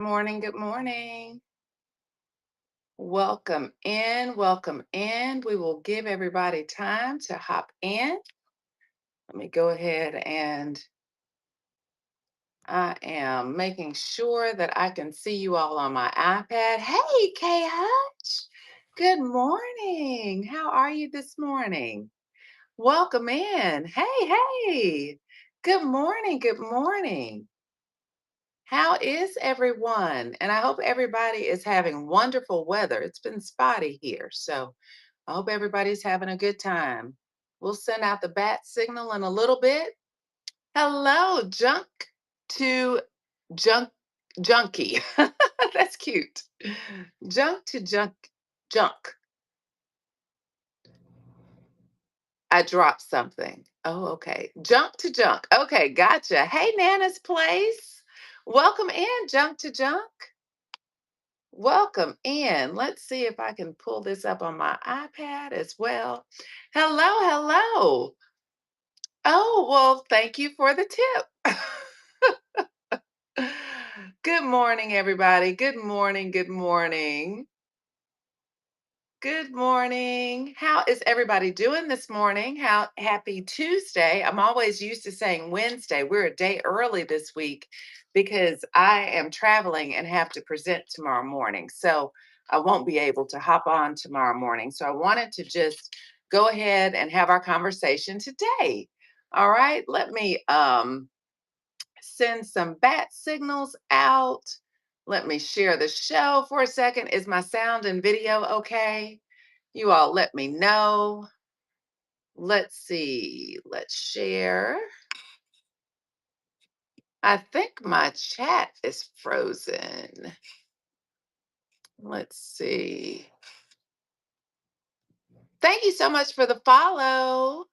Morning, good morning. Welcome in, welcome in. We will give everybody time to hop in. Let me go ahead and I am making sure that I can see you all on my iPad. Hey, Kay Hutch. Good morning. How are you this morning? Welcome in. Hey, hey. Good morning, good morning. How is everyone? And I hope everybody is having wonderful weather. It's been spotty here, so I hope everybody's having a good time. We'll send out the bat signal in a little bit. Hello, junk to junk junkie. That's cute. Junk to junk. I dropped something. Oh, okay. Junk to junk. Okay, gotcha. Hey, Nana's place. Welcome in, junk to junk. Welcome in. Let's see if I can pull this up on my iPad as well. Hello, hello. Oh, well, thank you for the tip. Good morning, everybody. Good morning. Good morning. Good morning. How is everybody doing this morning? How happy Tuesday. I'm always used to saying Wednesday. We're a day early this week because I am traveling and have to present tomorrow morning. So I won't be able to hop on tomorrow morning. So I wanted to just go ahead and have our conversation today. All right, let me send some bat signals out. Let me share the show for a second. Is my sound and video okay? You all let me know. Let's see. Let's share. I think my chat is frozen. Let's see. Thank you so much for the follow.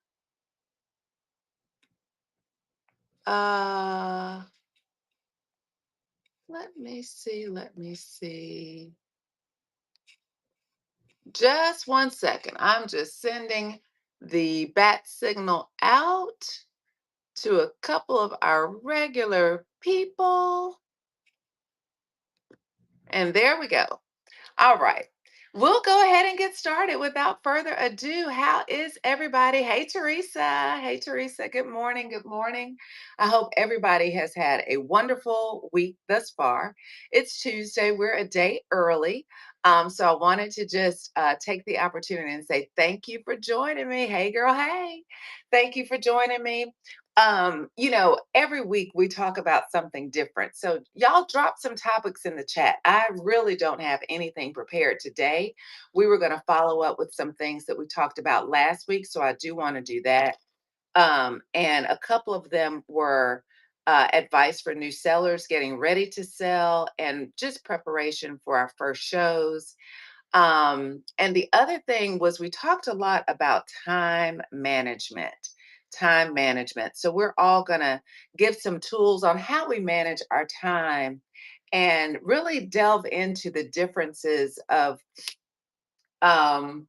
Uh Let me see. Let me see. Just one second. I'm just sending the bat signal out to a couple of our regular people. And there we go. All right. We'll go ahead and get started without further ado. How is everybody? Hey, Teresa. Hey, Teresa. Good morning. Good morning. I hope everybody has had a wonderful week thus far. It's Tuesday. We're a day early. So I wanted to just take the opportunity and say thank you for joining me. Hey, girl. Hey. Thank you for joining me. Every week we talk about something different. So y'all drop some topics in the chat. I really don't have anything prepared today. We were going to follow up with some things that we talked about last week. So I do want to do that. And a couple of them were advice for new sellers getting ready to sell and just preparation for our first shows. And the other thing was we talked a lot about time management. Time management. So we're all going to give some tools on how we manage our time and really delve into the differences of um,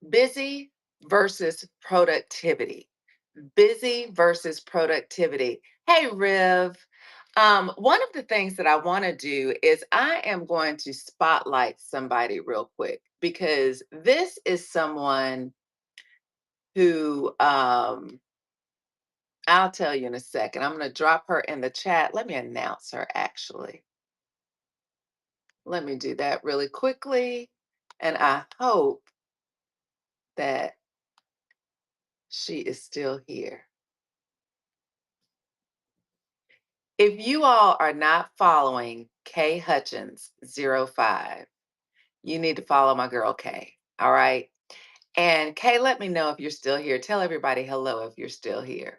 busy versus productivity. Busy versus productivity. Hey, Riv. One of the things that I want to do is I am going to spotlight somebody real quick because this is someone who I'll tell you in a second. I'm going to drop her in the chat. Let me announce her actually. Let me do that really quickly. And I hope that she is still here. If you all are not following Kay Hutchins 05, you need to follow my girl Kay. All right. And Kay, let me know if you're still here. Tell everybody hello if you're still here.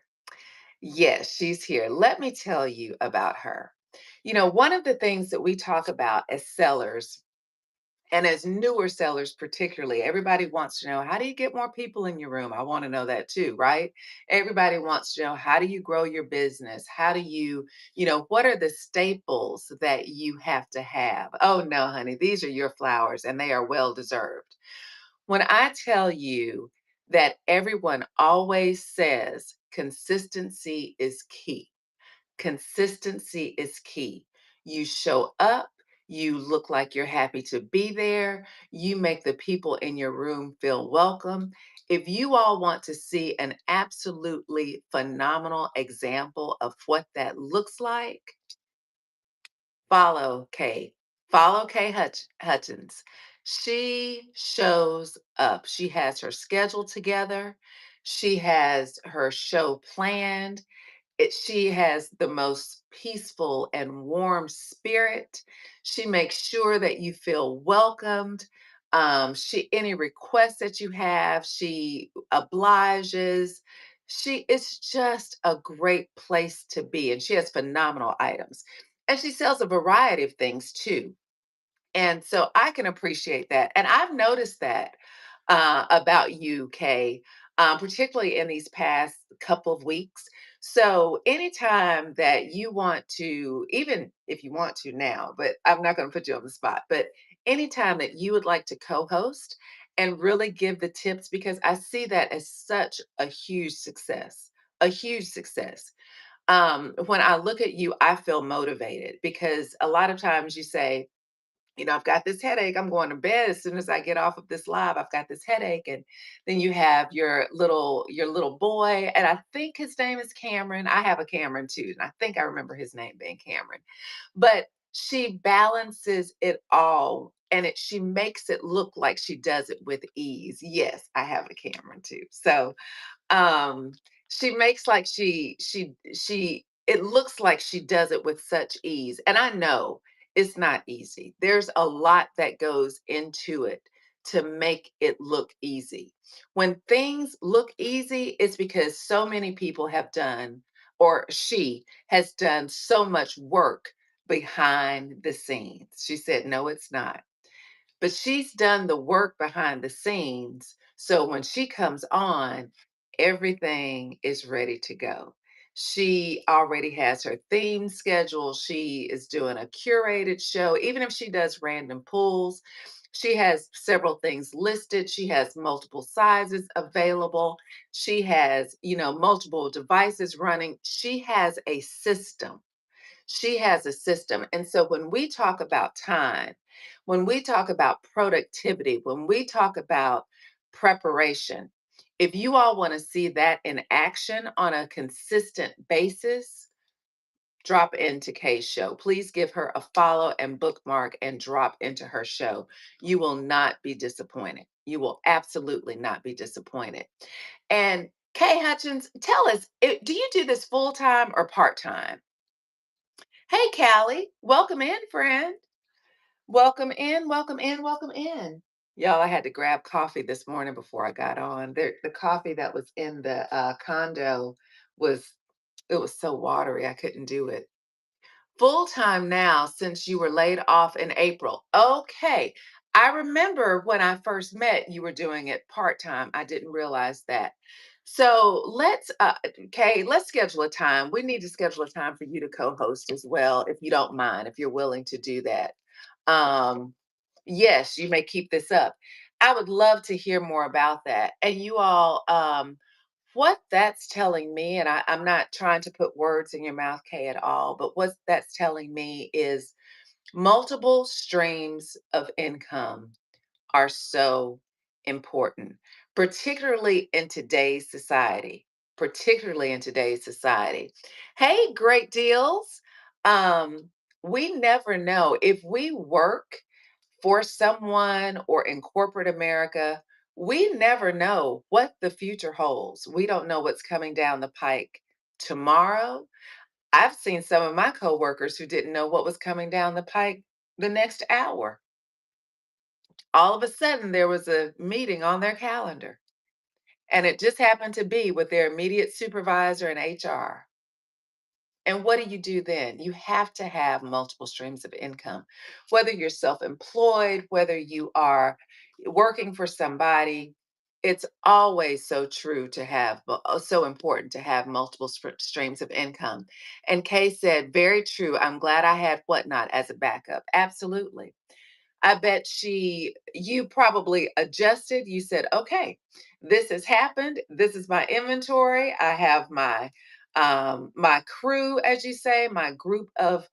Yes, she's here. Let me tell you about her. One of the things that we talk about as sellers and as newer sellers, particularly, everybody wants to know, how do you get more people in your room? I want to know that too, right? Everybody wants to know, how do you grow your business? How do what are the staples that you have to have? Oh, no, honey, these are your flowers and they are well deserved. When I tell you that everyone always says consistency is key, Consistency is key. You show up, you look like you're happy to be there, you make the people in your room feel welcome. If you all want to see an absolutely phenomenal example of what that looks like, follow Kay. Follow Kay Hutchins. She shows up. She has her schedule together. She has her show planned. She has the most peaceful and warm spirit. She makes sure that you feel welcomed. She any requests that you have, she obliges. She is just a great place to be, and she has phenomenal items. And she sells a variety of things too. And so I can appreciate that. And I've noticed that about you, Kay, particularly in these past couple of weeks. So anytime that you want to, even if you want to now, but I'm not going to put you on the spot, but anytime that you would like to co-host and really give the tips, because I see that as such a huge success. When I look at you, I feel motivated because a lot of times you say, I've got this headache. I'm going to bed as soon as I get off of this live. I've got this headache. And then you have your little boy, and I think his name is Cameron. I have a Cameron too, and I think I remember his name being Cameron. But she balances it all and she makes it look like she does it with ease. Yes, I have a Cameron too. So um she makes like she it looks like she does it with such ease, and I know it's not easy. There's a lot that goes into it to make it look easy. When things look easy, it's because so many people have done, or she has done so much work behind the scenes. She said no, it's not, but she's done the work behind the scenes. So when she comes on, everything is ready to go. She already has her theme schedule. She is doing a curated show. Even if she does random pulls, she has several things listed. She has multiple sizes available. She has, multiple devices running. She has a system. And so when we talk about time, when we talk about productivity, when we talk about preparation, if you all want to see that in action on a consistent basis, drop into Kay's show. Please give her a follow and bookmark and drop into her show. You will not be disappointed. You will absolutely not be disappointed. And Kay Hutchins, tell us, do you do this full time or part time? Hey, Callie, welcome in, friend. Welcome in, welcome in, welcome in. Y'all, I had to grab coffee this morning before I got on. The coffee that was in the condo was it was so watery, I couldn't do it. Full time now since you were laid off in April. Okay. I remember when I first met, you were doing it part time. I didn't realize that. So okay, let's schedule a time. We need to schedule a time for you to co host as well, if you don't mind, if you're willing to do that. Um, yes, you may keep this up. I would love to hear more about that. And you all, what that's telling me, and I'm not trying to put words in your mouth, Kay, at all, but what that's telling me is multiple streams of income are so important, particularly in today's society. Particularly in today's society. Hey, great deals. Um, we never know if we work for someone or in corporate America, we never know what the future holds. We don't know what's coming down the pike tomorrow. I've seen some of my coworkers who didn't know what was coming down the pike the next hour. All of a sudden, there was a meeting on their calendar, and it just happened to be with their immediate supervisor and HR. And what do you do then? You have to have multiple streams of income, whether you're self employed, whether you are working for somebody. It's always so true to have, so important to have multiple streams of income. And Kay said, very true. I'm glad I had WhatNot as a backup. Absolutely. I bet you probably adjusted. You said, okay, this has happened. This is my inventory. I have my my crew, as you say, my group of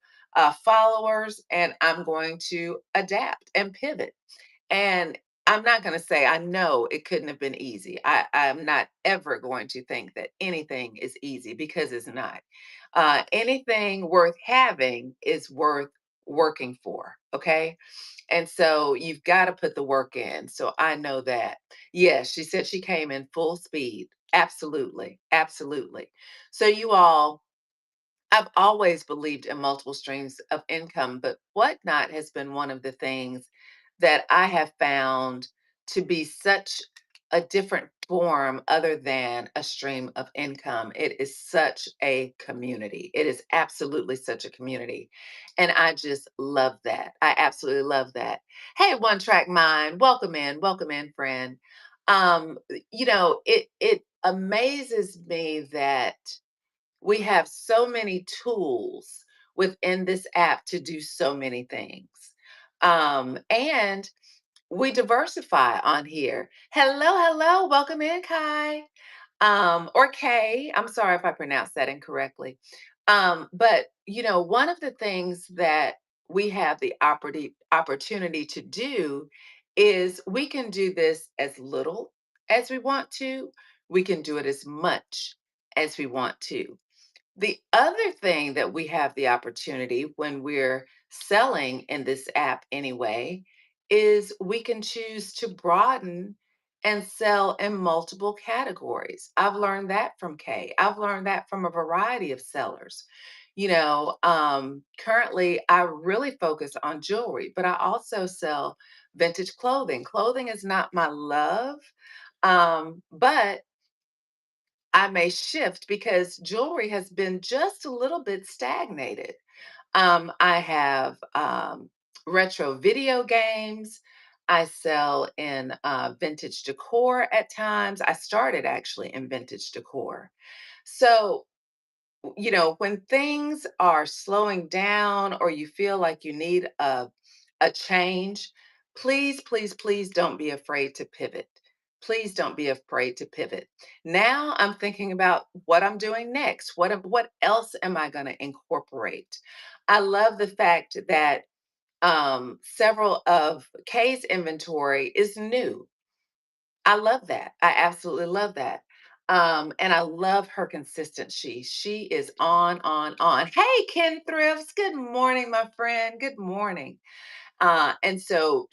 followers, and I'm going to adapt and pivot. And I'm not going to say I know it couldn't have been easy. I'm not ever going to think that anything is easy because it's not. Anything worth having is worth working for. Okay. And so you've got to put the work in. So I know that. Yes, she said she came in full speed. Absolutely. Absolutely. So you all, I've always believed in multiple streams of income, but Whatnot has been one of the things that I have found to be such a different form other than a stream of income. It is such a community. It is absolutely such a community. And I just love that. I absolutely love that. Hey, One Track Mind, welcome in, friend. It amazes me that we have so many tools within this app to do so many things. And we diversify on here. Hello, welcome in, Kai. Or Kay. I'm sorry if I pronounced that incorrectly. But one of the things that we have the opportunity to do is we can do this as little as we want to. We can do it as much as we want to. The other thing that we have the opportunity when we're selling in this app anyway is we can choose to broaden and sell in multiple categories. I've learned that from Kay. I've learned that from a variety of sellers. Currently I really focus on jewelry, but I also sell vintage clothing. Clothing is not my love, but I may shift because jewelry has been just a little bit stagnated. I have retro video games. I sell in vintage decor at times. I started actually in vintage decor. So when things are slowing down or you feel like you need a change, please don't be afraid to pivot. Please don't be afraid to pivot. Now I'm thinking about what I'm doing next. What else am I going to incorporate? I love the fact that several of Kay's inventory is new. I love that. I absolutely love that. And I love her consistency. She is on. Hey, Ken Thrifts. Good morning, my friend. Good morning. And so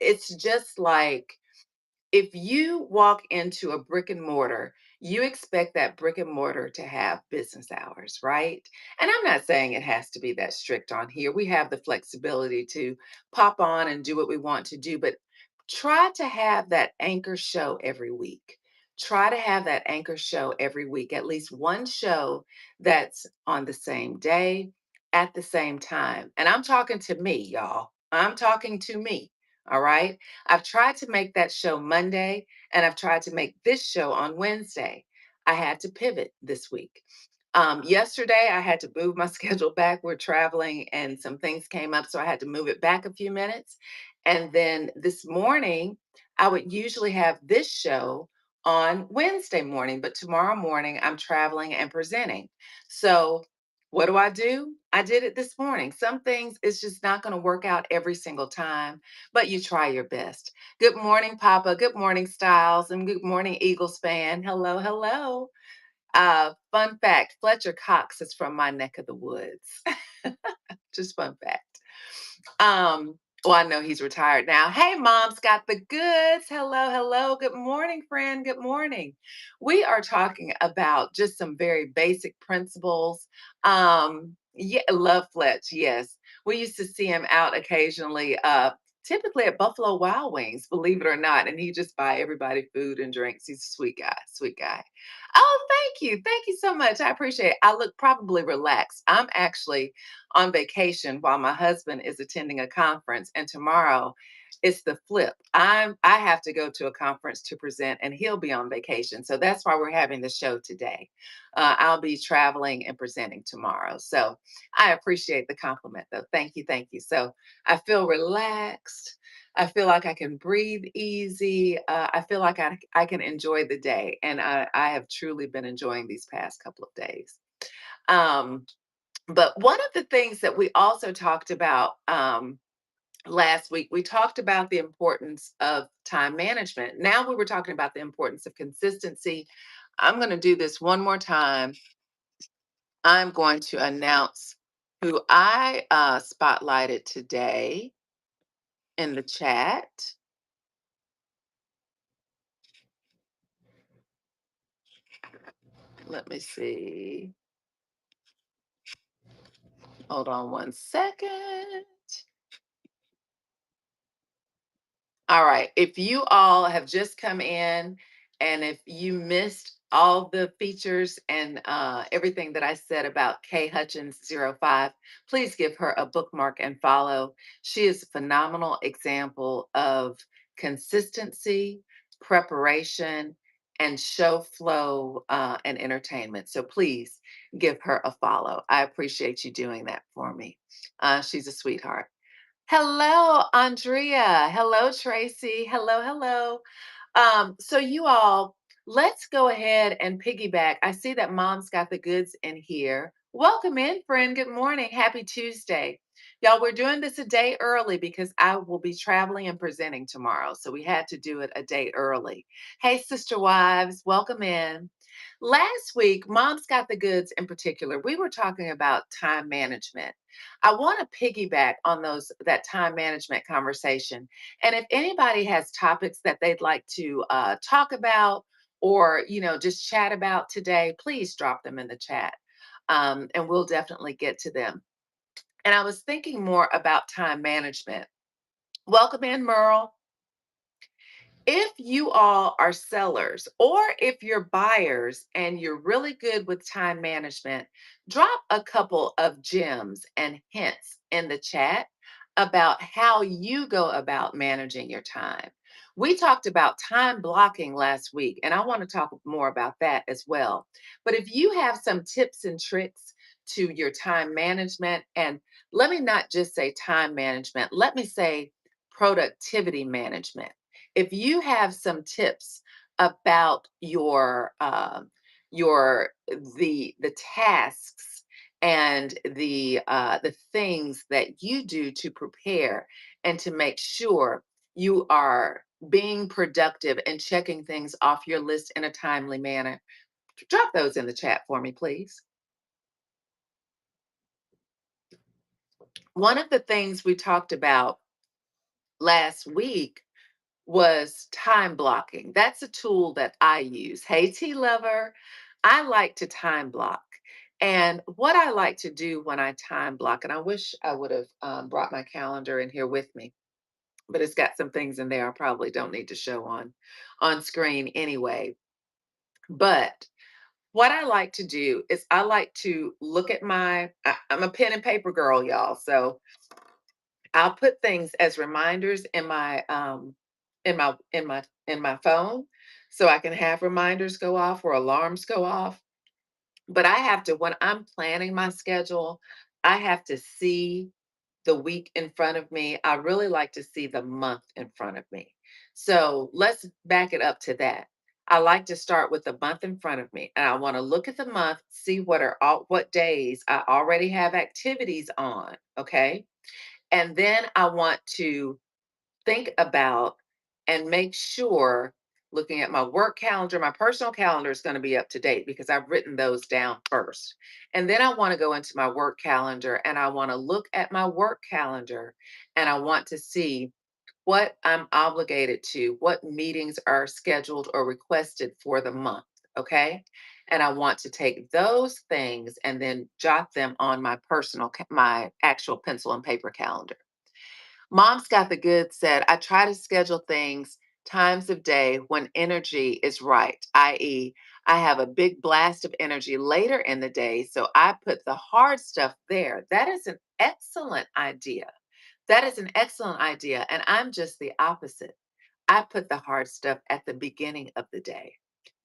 it's just like if you walk into a brick and mortar, you expect that brick and mortar to have business hours, right? And I'm not saying it has to be that strict on here. We have the flexibility to pop on and do what we want to do, but try to have that anchor show every week. Try to have that anchor show every week, at least one show that's on the same day at the same time. And I'm talking to me, y'all. I'm talking to me. All right. I've tried to make that show Monday and I've tried to make this show on Wednesday. I had to pivot this week. Yesterday, I had to move my schedule back. We're traveling and some things came up, so I had to move it back a few minutes. And then this morning, I would usually have this show on Wednesday morning, but tomorrow morning, I'm traveling and presenting. So, what do? I did it this morning. Some things it's just not going to work out every single time, but you try your best. Good morning, Papa. Good morning, Styles. And good morning, Eagles fan. Hello. Fun fact, Fletcher Cox is from my neck of the woods. Just fun fact. Well, I know he's retired now. Hey, mom's got the goods. Hello. Good morning, friend. Good morning. We are talking about just some very basic principles. Yeah, love Fletch. Yes, we used to see him out occasionally. Typically at Buffalo Wild Wings, believe it or not, and he just buy everybody food and drinks. He's a sweet guy, sweet guy. Oh, thank you so much. I appreciate it. I look probably relaxed. I'm actually on vacation while my husband is attending a conference. And tomorrow, It's the flip. I have to go to a conference to present, and he'll be on vacation. So that's why we're having the show today. I'll be traveling and presenting tomorrow. So I appreciate the compliment, though. Thank you, thank you. So I feel relaxed. I feel like I can breathe easy. I feel like I can enjoy the day, and I have truly been enjoying these past couple of days. Um, but one of the things that we also talked about last week, we talked about the importance of time management. Now we were talking about the importance of consistency. I'm going to do this one more time. I'm going to announce who I spotlighted today in the chat. Let me see. Hold on one second. All right. If you all have just come in and if you missed all the features and everything that I said about Kay Hutchins 05, please give her a bookmark and follow. She is a phenomenal example of consistency, preparation, and show flow and entertainment. So please give her a follow. I appreciate you doing that for me. She's a sweetheart. Hello, Andrea. Hello, Tracy. Hello, hello. So you all, let's go ahead and piggyback. I see that Mom's got the goods in here. Welcome in, friend. Good morning. Happy Tuesday. Y'all, we're doing this a day early because I will be traveling and presenting tomorrow. So we had to do it a day early. Hey, sister wives, welcome in. Last week, Mom's Got the Goods in particular, we were talking about time management. I want to piggyback on that time management conversation. And if anybody has topics that they'd like to talk about or just chat about today, please drop them in the chat, and we'll definitely get to them. And I was thinking more about time management. Welcome in, Merle. If you all are sellers or if you're buyers and you're really good with time management, drop a couple of gems and hints in the chat about how you go about managing your time. We talked about time blocking last week, and I want to talk more about that as well. But if you have some tips and tricks to your time management, and let me not just say time management, let me say productivity management. If you have some tips about your the tasks and the things that you do to prepare and to make sure you are being productive and checking things off your list in a timely manner, drop those in the chat for me, please. One of the things we talked about last week was time blocking. That's a tool that I use. Hey, tea lover, I like to time block. And what I like to do when I time block, and I wish I would have brought my calendar in here with me, but it's got some things in there I probably don't need to show on screen anyway. But what I like to do is I like to look at I'm a pen and paper girl, y'all. So I'll put things as reminders in my phone so I can have reminders go off or alarms go off. But I have to when I'm planning my schedule, I have to see the week in front of me. I really like to see the month in front of me. So let's back it up to that. I like to start with the month in front of me, and I want to look at the month, see what days I already have activities on, okay? And then I want to think about and make sure, looking at my work calendar, my personal calendar is going to be up to date because I've written those down first. And then I want to go into my work calendar and I want to look at my work calendar and I want to see what I'm obligated to, what meetings are scheduled or requested for the month. Okay. And I want to take those things and then jot them on my actual pencil and paper calendar. Mom's Got the Good said, I try to schedule things times of day when energy is right, i.e., I have a big blast of energy later in the day, so I put the hard stuff there. That is an excellent idea. That is an excellent idea. And I'm just the opposite. I put the hard stuff at the beginning of the day.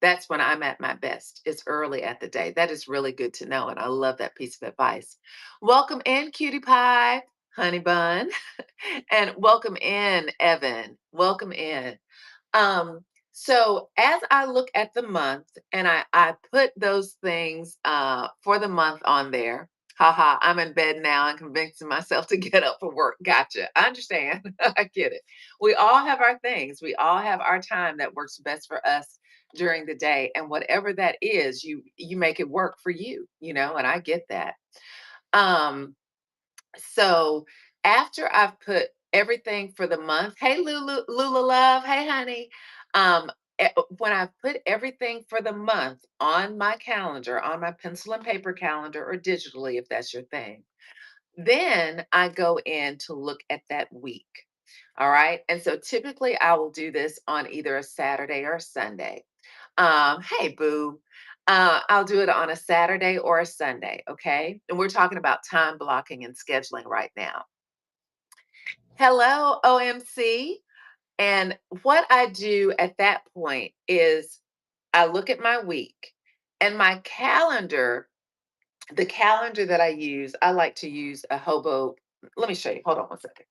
That's when I'm at my best. It's early at the day. That is really good to know. And I love that piece of advice. Welcome in, cutie pie, honey bun. And welcome in, Evan. Welcome in. Um, so as I look at the month and I put those things for the month on there. Haha, I'm in bed now and convincing myself to get up for work. Gotcha. I understand. I get it. We all have our things. We all have our time that works best for us during the day. And whatever that is, you make it work for you, and I get that. Um, so after I've put everything for the month, hey Lula love, hey honey. When I've put everything for the month on my calendar, on my pencil and paper calendar or digitally, if that's your thing, then I go in to look at that week. All right. And so typically I will do this on either a Saturday or a Sunday. Hey, boo. I'll do it on a Saturday or a Sunday. Okay. And we're talking about time blocking and scheduling right now. Hello, OMC. And what I do at that point is I look at my week and my calendar, the calendar that I use, I like to use a hobo. Let me show you. Hold on one second.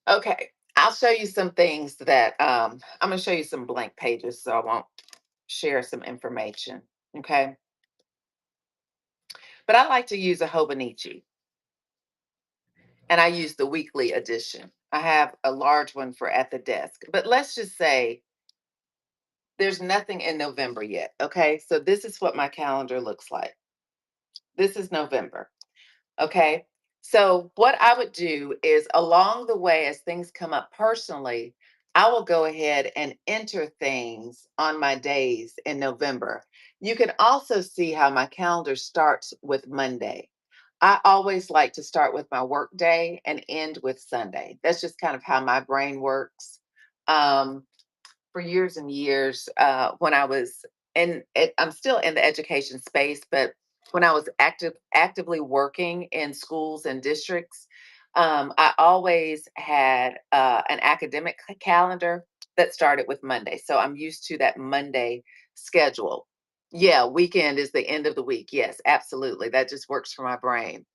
Okay. I'll show you some things that I'm going to show you some blank pages so I won't share some information. Okay. But I like to use a Hobonichi and I use the weekly edition. I have a large one for at the desk. But let's just say there's nothing in November yet. Okay. So this is what my calendar looks like. This is November. Okay. So, what I would do is along the way, as things come up personally, I will go ahead and enter things on my days in November. You can also see how my calendar starts with Monday. I always like to start with my work day and end with Sunday. That's just kind of how my brain works. Um, for years and years when I was I'm still in the education space, but when I was actively working in schools and districts, I always had an academic calendar that started with Monday. So I'm used to that Monday schedule. Yeah, weekend is the end of the week. Yes, absolutely. That just works for my brain.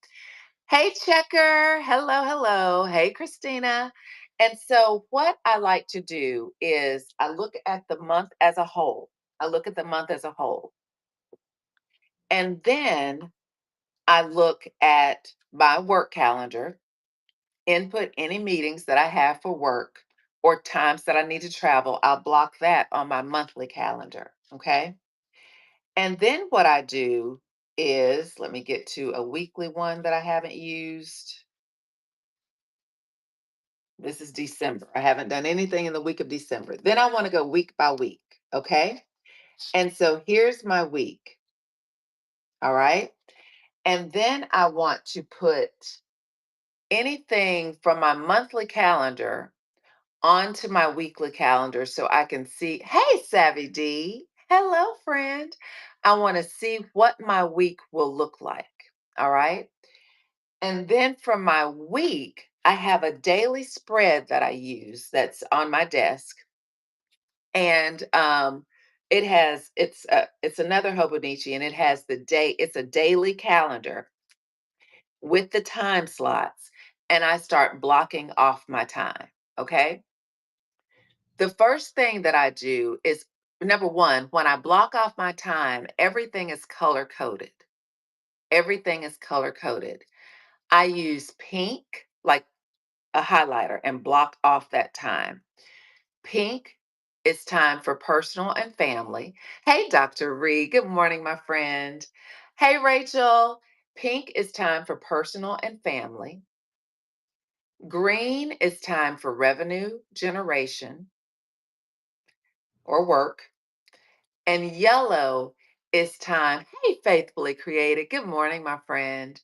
Hey, Checker. Hello, hello. Hey, Christina. And so, what I like to do is I look at the month as a whole. I look at the month as a whole. And then I look at my work calendar, input any meetings that I have for work or times that I need to travel. I'll block that on my monthly calendar. Okay. And then what I do is let me get to a weekly one that I haven't used. This is December. I haven't done anything in the week of December. Then I want to go week by week. Okay. And so here's my week. All right. And then I want to put anything from my monthly calendar onto my weekly calendar so I can see. Hey, Savvy D. Hello, friend. I want to see what my week will look like. All right. And then from my week, I have a daily spread that I use that's on my desk. And it's another Hobonichi and it has the day, it's a daily calendar with the time slots. And I start blocking off my time. Okay. The first thing that I do is number one, when I block off my time, everything is color coded. Everything is color coded. I use pink, like a highlighter, and block off that time. Pink is time for personal and family. Hey, Dr. Reed. Good morning, my friend. Hey, Rachel. Pink is time for personal and family. Green is time for revenue generation or work. And yellow is time. Hey, faithfully created. Good morning, my friend.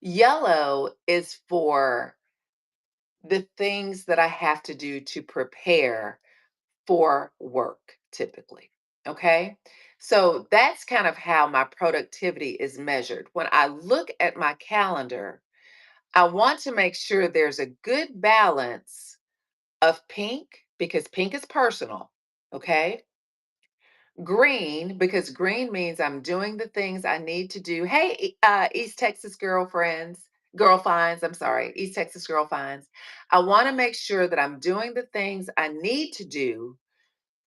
Yellow is for the things that I have to do to prepare for work typically. Okay. So that's kind of how my productivity is measured. When I look at my calendar, I want to make sure there's a good balance of pink because pink is personal. Okay. Green because green means I'm doing the things I need to do. Hey, East Texas girlfriends, girl finds, I'm sorry, East Texas girl finds. I want to make sure that I'm doing the things I need to do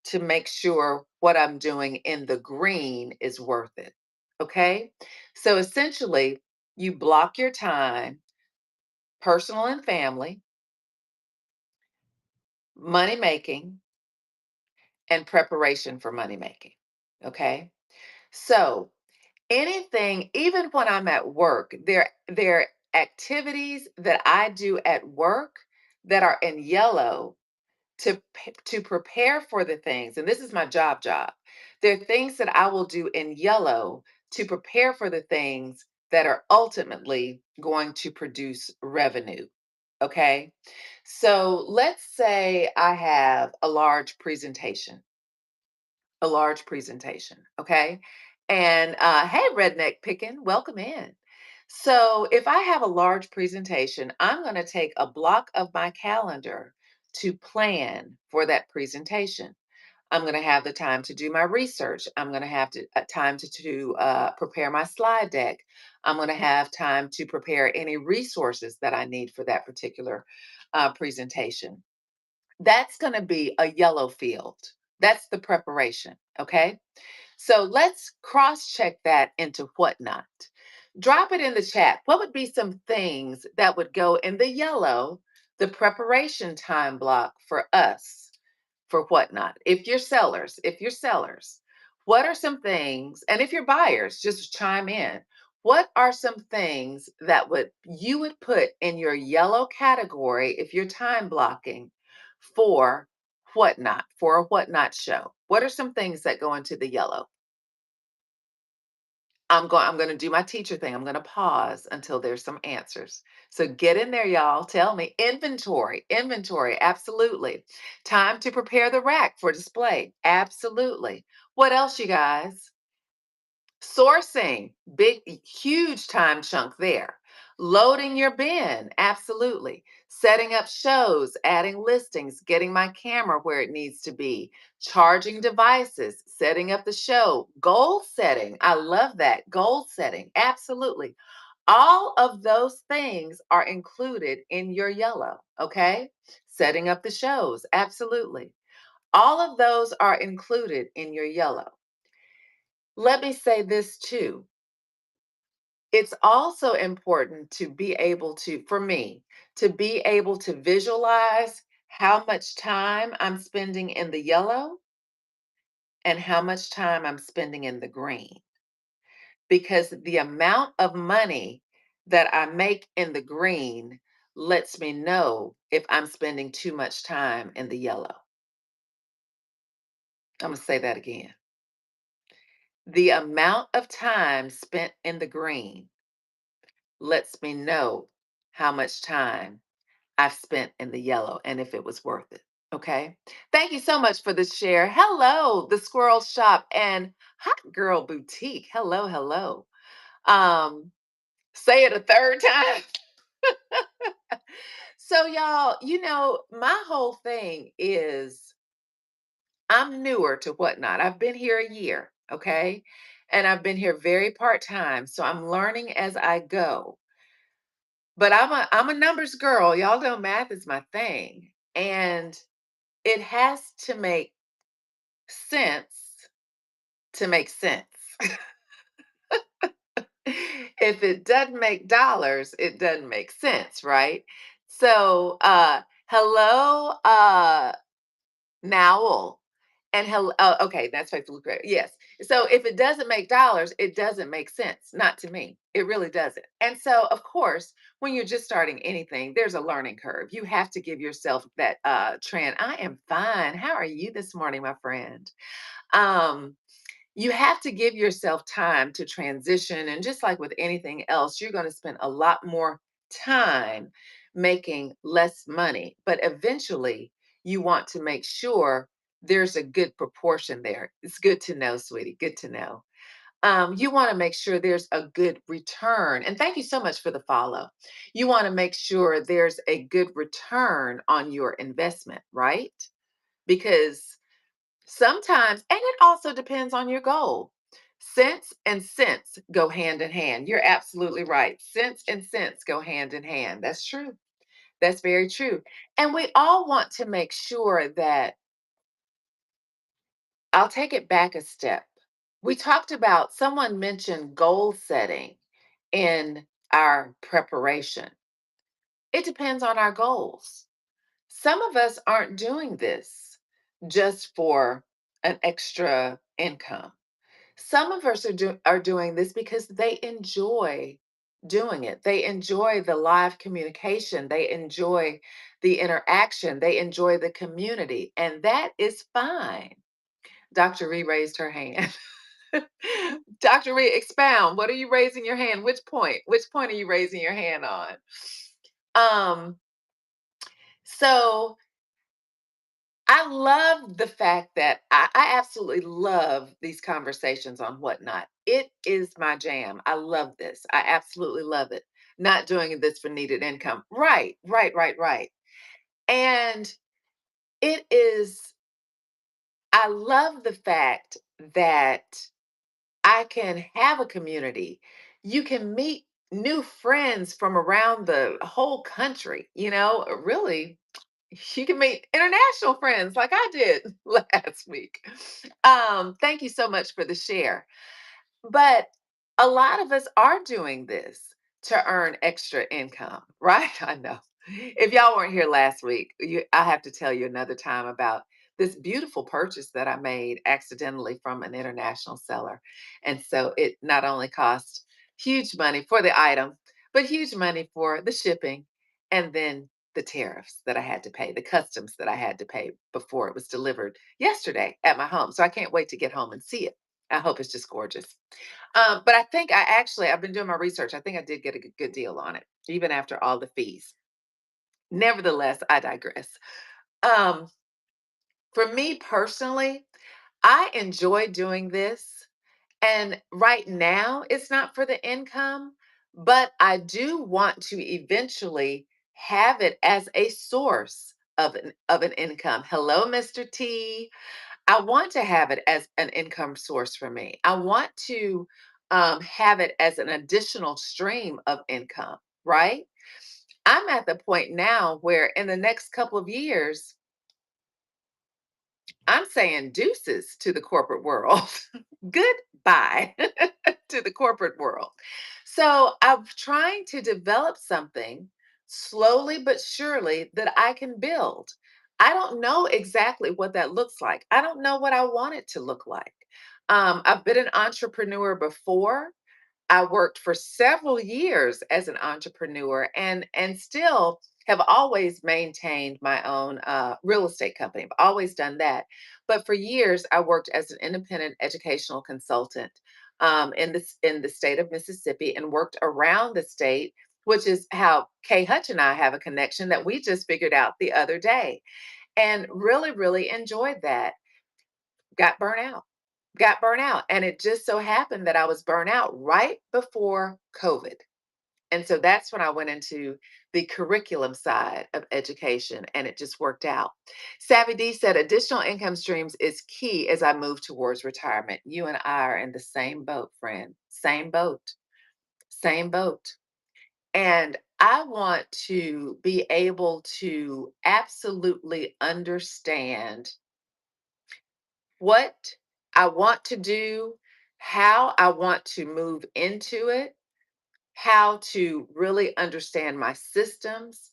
to make sure what I'm doing in the green is worth it. Okay. So essentially, you block your time, personal and family, money making, and preparation for money making. Okay. So anything, even when I'm at work, there are activities that I do at work that are in yellow to prepare for the things, and this is my job. There are things that I will do in yellow to prepare for the things that are ultimately going to produce revenue. Okay. So let's say I have a large presentation. Okay. And hey, Redneck Pickin, welcome in. So if I have a large presentation, I'm going to take a block of my calendar to plan for that presentation. I'm going to have the time to do my research. I'm going to have time to prepare my slide deck. I'm going to have time to prepare any resources that I need for that particular presentation. That's going to be a yellow field. That's the preparation. Okay. So let's cross check that into whatnot. Drop it in the chat. What would be some things that would go in the yellow, the preparation time block for us for whatnot? If you're sellers, what are some things, and if you're buyers, just chime in. What are some things that would you would put in your yellow category if you're time blocking for whatnot, for a whatnot show? What are some things that go into the yellow? I'm going to do my teacher thing. I'm going to pause until there's some answers. So get in there, y'all. Tell me. Inventory, absolutely. Time to prepare the rack for display. Absolutely. What else, you guys? Sourcing, big, huge time chunk there. Loading your bin, absolutely. Setting up shows, adding listings, getting my camera where it needs to be, charging devices, setting up the show, goal setting. I love that. Goal setting, absolutely. All of those things are included in your yellow, okay? Setting up the shows, absolutely. All of those are included in your yellow. Let me say this too. It's also important to be able to, for me, to be able to visualize how much time I'm spending in the yellow and how much time I'm spending in the green. Because the amount of money that I make in the green lets me know if I'm spending too much time in the yellow. I'm going to say that again. The amount of time spent in the green lets me know how much time I've spent in the yellow and if it was worth it. Okay. Thank you so much for this share. Hello, the Squirrel Shop and Hot Girl Boutique. Hello, hello. Um, say it a third time. So, y'all, my whole thing is I'm newer to whatnot. I've been here a year, okay? And I've been here very part-time. So I'm learning as I go. But I'm a numbers girl. Y'all know math is my thing. And it has to make sense to make sense. If it doesn't make dollars, it doesn't make sense, right? So, hello, Nowell. And hello, okay, that's Facebook credit. Yes. So if it doesn't make dollars, it doesn't make sense. Not to me. It really doesn't. And so, of course, when you're just starting anything, there's a learning curve. You have to give yourself that trend. I am fine. How are you this morning, my friend? Um, you have to give yourself time to transition. And just like with anything else, you're going to spend a lot more time making less money, but eventually you want to make sure there's a good proportion there. It's good to know, sweetie. Good to know. You want to make sure there's a good return. And thank you so much for the follow. You want to make sure there's a good return on your investment, right? Because sometimes, and it also depends on your goal. Sense and sense go hand in hand. You're absolutely right. Sense and sense go hand in hand. That's true. That's very true. And we all want to make sure that I'll take it back a step. We talked about, someone mentioned goal setting in our preparation. It depends on our goals. Some of us aren't doing this just for an extra income. Some of us are doing this because they enjoy doing it. They enjoy the live communication. They enjoy the interaction. They enjoy the community. And that is fine. Dr. Ree raised her hand. Dr. Ree, expound. What are you raising your hand? Which point? Which point are you raising your hand on? Um, so I love the fact that I absolutely love these conversations on Whatnot. It is my jam. I love this. I absolutely love it. Not doing this for needed income. Right, right, right, right. And it is, I love the fact that I can have a community. You can meet new friends from around the whole country, really. You can meet international friends like I did last week. Thank you so much for the share. But a lot of us are doing this to earn extra income, right? I know. If y'all weren't here last week, I have to tell you another time about this beautiful purchase that I made accidentally from an international seller. And so it not only cost huge money for the item, but huge money for the shipping and then the tariffs that I had to pay, the customs that I had to pay before it was delivered yesterday at my home. So I can't wait to get home and see it. I hope it's just gorgeous. But I think I've been doing my research. I think I did get a good deal on it, even after all the fees. Nevertheless, I digress. Um, for me personally, I enjoy doing this. And right now, it's not for the income, but I do want to eventually have it as a source of an income. Hello, Mr. T. I want to have it as an income source for me. I want to have it as an additional stream of income, right? I'm at the point now where in the next couple of years, I'm saying deuces to the corporate world. Goodbye to the corporate world. So I'm trying to develop something slowly but surely that I can build. I don't know exactly what that looks like. I don't know what I want it to look like. I've been an entrepreneur before. I worked for several years as an entrepreneur and still have always maintained my own real estate company. I've always done that. But for years, I worked as an independent educational consultant in the state of Mississippi and worked around the state, which is how Kay Hutch and I have a connection that we just figured out the other day, and really, really enjoyed that. Got burnt out. And it just so happened that I was burnt out right before COVID. And so that's when I went into the curriculum side of education, and it just worked out. Savvy D said additional income streams is key as I move towards retirement. You and I are in the same boat, friend. Same boat. Same boat. And I want to be able to absolutely understand what I want to do, how I want to move into it, how to really understand my systems.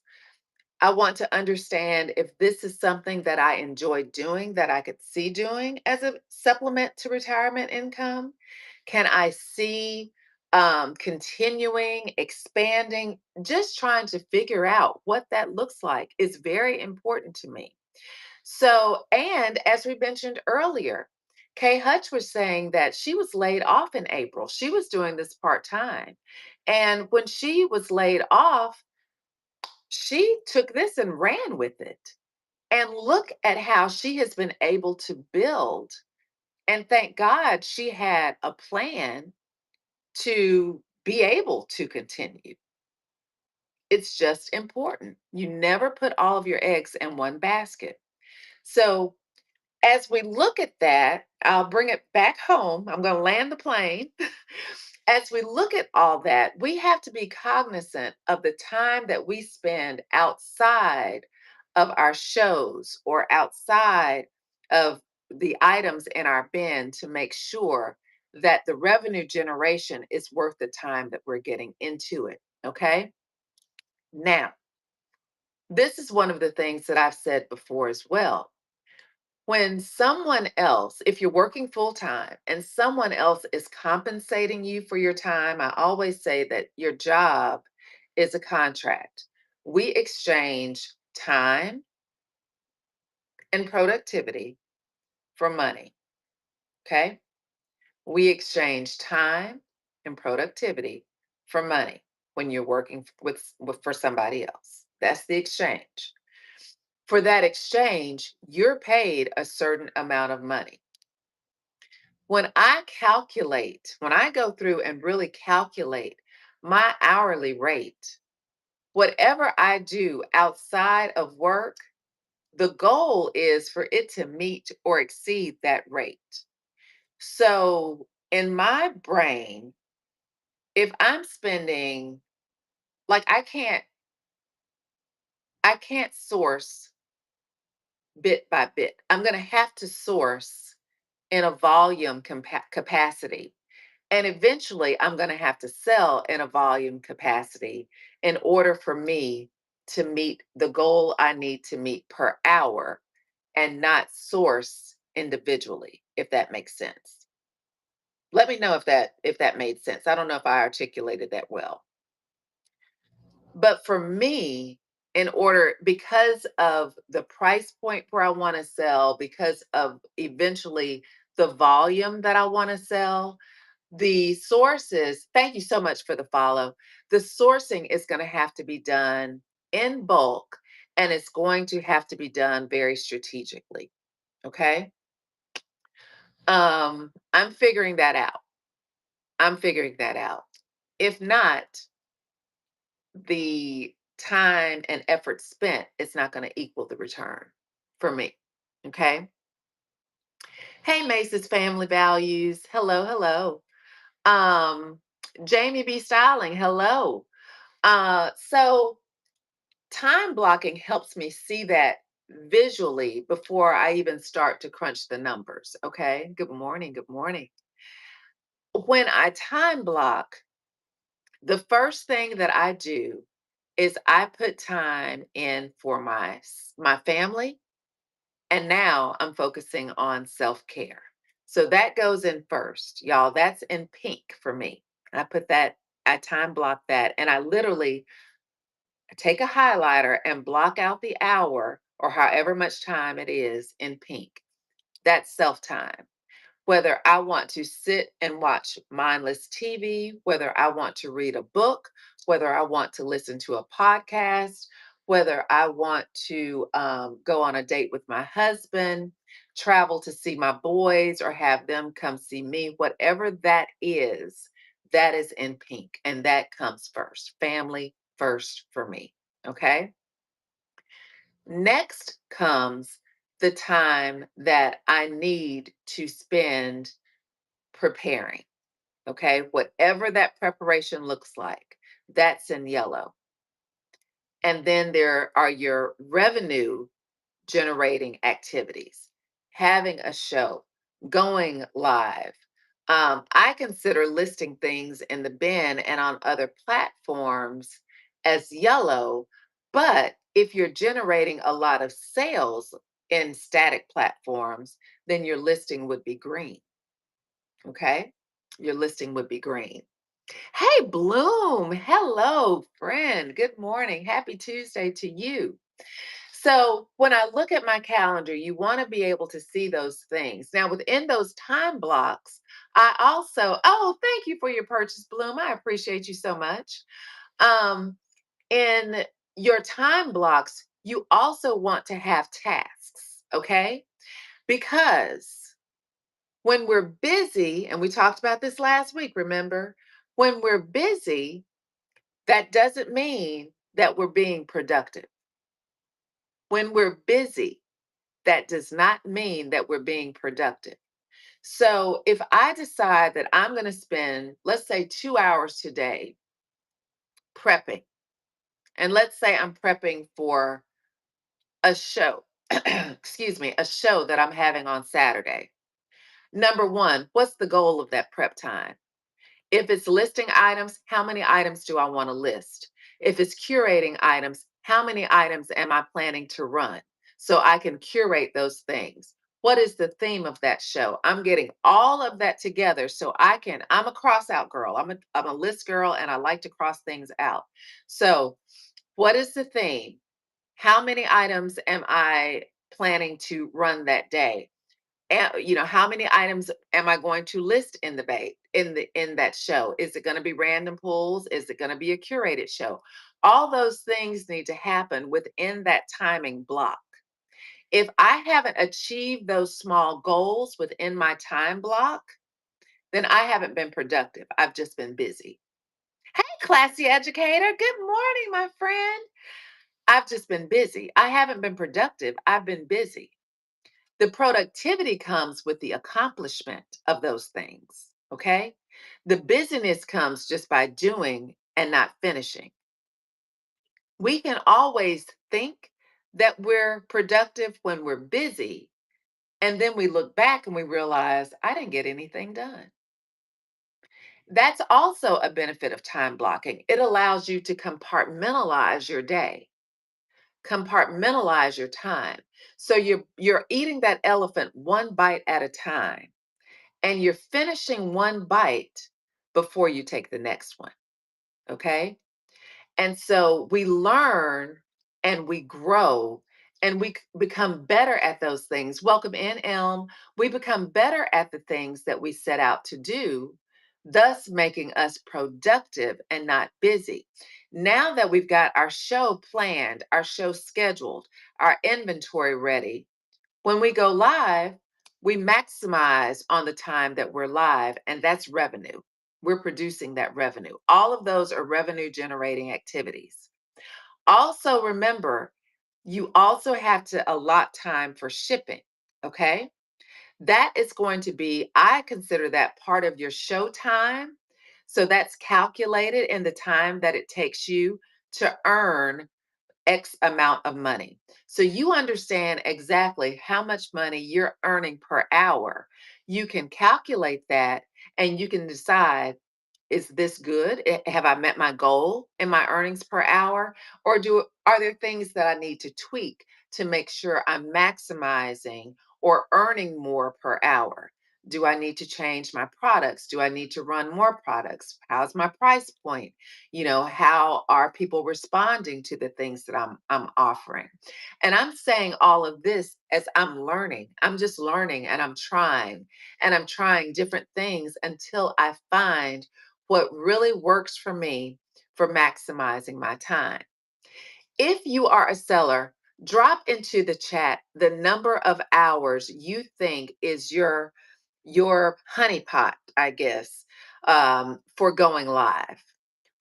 I want to understand if this is something that I enjoy doing, that I could see doing as a supplement to retirement income. Can I see continuing, expanding, just trying to figure out what that looks like is very important to me. So, and as we mentioned earlier, Kay Hutch was saying that she was laid off in April. She was doing this part time. And when she was laid off, She took this and ran with it. And look at how she has been able to build. And thank God she had a plan to be able to continue. It's just important. You never put all of your eggs in one basket. So, as we look at that, I'll bring it back home. I'm going to land the plane. As we look at all that, we have to be cognizant of the time that we spend outside of our shows or outside of the items in our bin to make sure that the revenue generation is worth the time that we're getting into it. Okay. Now, this is one of the things that I've said before as well. When someone else, if you're working full time and someone else is compensating you for your time, I always say that your job is a contract. We exchange time and productivity for money. Okay. We exchange time and productivity for money when you're working with for somebody else. That's the exchange. For that exchange, you're paid a certain amount of money. When I go through and really calculate my hourly rate, whatever I do outside of work, the goal is for it to meet or exceed that rate. So in my brain, if I'm spending, like, I can't source bit by bit. I'm going to have to source in a volume capacity. And eventually, I'm going to have to sell in a volume capacity in order for me to meet the goal I need to meet per hour and not source individually, if that makes sense. Let me know if that made sense. I don't know if I articulated that well. But for me, in order, because of the price point where I want to sell, because of eventually the volume that I want to sell, the sources, thank you so much for the follow. The sourcing is going to have to be done in bulk and it's going to have to be done very strategically. Okay. I'm figuring that out. I'm figuring that out. If not, the time and effort spent is not going to equal the return for me. Okay. Hey, Mace's Family Values. Hello, hello. Um, Jamie B. Styling. Hello. So time blocking helps me see that visually before I even start to crunch the numbers. Okay. Good morning. Good morning. When I time block, the first thing that I do is I put time in for my family, and now I'm focusing on self-care. So that goes in first, y'all. That's in pink for me. I put that, I time block that, and I literally take a highlighter and block out the hour or however much time it is in pink. That's self time. Whether I want to sit and watch mindless TV, whether I want to read a book, whether I want to listen to a podcast, whether I want to go on a date with my husband, travel to see my boys, or have them come see me, whatever that is in pink. And that comes first. Family first for me. Okay. Next comes the time that I need to spend preparing. Okay. Whatever that preparation looks like, that's in yellow. And then there are your revenue generating activities, having a show, going live. I consider listing things in the bin and on other platforms as yellow, but if you're generating a lot of sales in static platforms, then your listing would be green. Okay. Your listing would be green. Hey, Bloom. Hello, friend. Good morning. Happy Tuesday to you. So, when I look at my calendar, you want to be able to see those things. Now, within those time blocks, I also, oh, thank you for your purchase, Bloom. I appreciate you so much. Um, in your time blocks, you also want to have tasks, okay? Because when we're busy, and we talked about this last week, remember? When we're busy, that doesn't mean that we're being productive. When we're busy, that does not mean that we're being productive. So if I decide that I'm going to spend, let's say, 2 hours today prepping, and let's say I'm prepping for a show, excuse me, a show that I'm having on Saturday. Number one, what's the goal of that prep time? If it's listing items, how many items do I want to list? If it's curating items, how many items am I planning to run so I can curate those things? What is the theme of that show? I'm getting all of that together so I'm a cross out girl. I'm a list girl and I like to cross things out. So, what is the theme? How many items am I planning to run that day? And how many items am I going to list in the in that show? Is it going to be random pulls? Is it going to be a curated show? All those things need to happen within that timing block. If I haven't achieved those small goals within my time block, then I haven't been productive. I've just been busy. Hey, classy educator. Good morning, my friend. I've just been busy. I haven't been productive. I've been busy. The productivity comes with the accomplishment of those things. Okay. The busyness comes just by doing and not finishing. We can always think that we're productive when we're busy. And then we look back and we realize, I didn't get anything done. That's also a benefit of time blocking. It allows you to compartmentalize your day, compartmentalize your time. So you're eating that elephant one bite at a time, and you're finishing one bite before you take the next one. Okay. And so we learn and we grow and we become better at those things. Welcome in, Elm. We become better at the things that we set out to do, thus making us productive and not busy. Now that we've got our show planned, our show scheduled, our inventory ready, when we go live, we maximize on the time that we're live, and that's revenue. We're producing that revenue. All of those are revenue generating activities. Also, remember, you also have to allot time for shipping. Okay. That is going to be, I consider that part of your show time. So that's calculated in the time that it takes you to earn X amount of money. So you understand exactly how much money you're earning per hour. You can calculate that and you can decide, is this good? Have I met my goal in my earnings per hour? Or are there things that I need to tweak to make sure I'm maximizing or earning more per hour? Do I need to change my products? Do I need to run more products? How's my price point? How are people responding to the things that I'm offering? And I'm saying all of this as I'm learning. I'm just learning and I'm trying different things until I find what really works for me for maximizing my time. If you are a seller, drop into the chat the number of hours you think is your honeypot, I guess, for going live.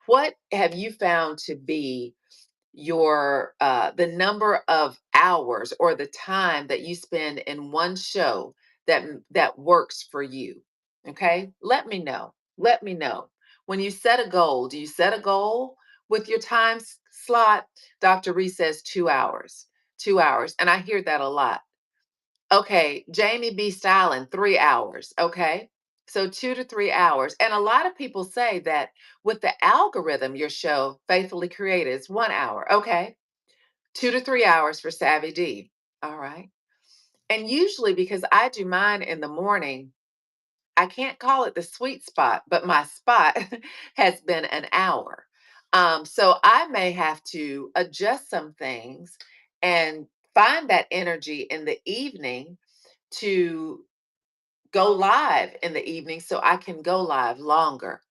What have you found to be your the number of hours or the time that you spend in one show that works for you? Okay, let me know. When you set a goal, do you set a goal with your time slot? Dr. Reese says 2 hours, 2 hours, and I hear that a lot. Okay, Jamie B. Styling, 3 hours. Okay, so 2 to 3 hours. And a lot of people say that with the algorithm, your show, Faithfully Created, is 1 hour. Okay, 2 to 3 hours for Savvy D. All right. And usually, because I do mine in the morning, I can't call it the sweet spot, but my spot has been an hour. So I may have to adjust some things and find that energy in the evening to go live in the evening so I can go live longer.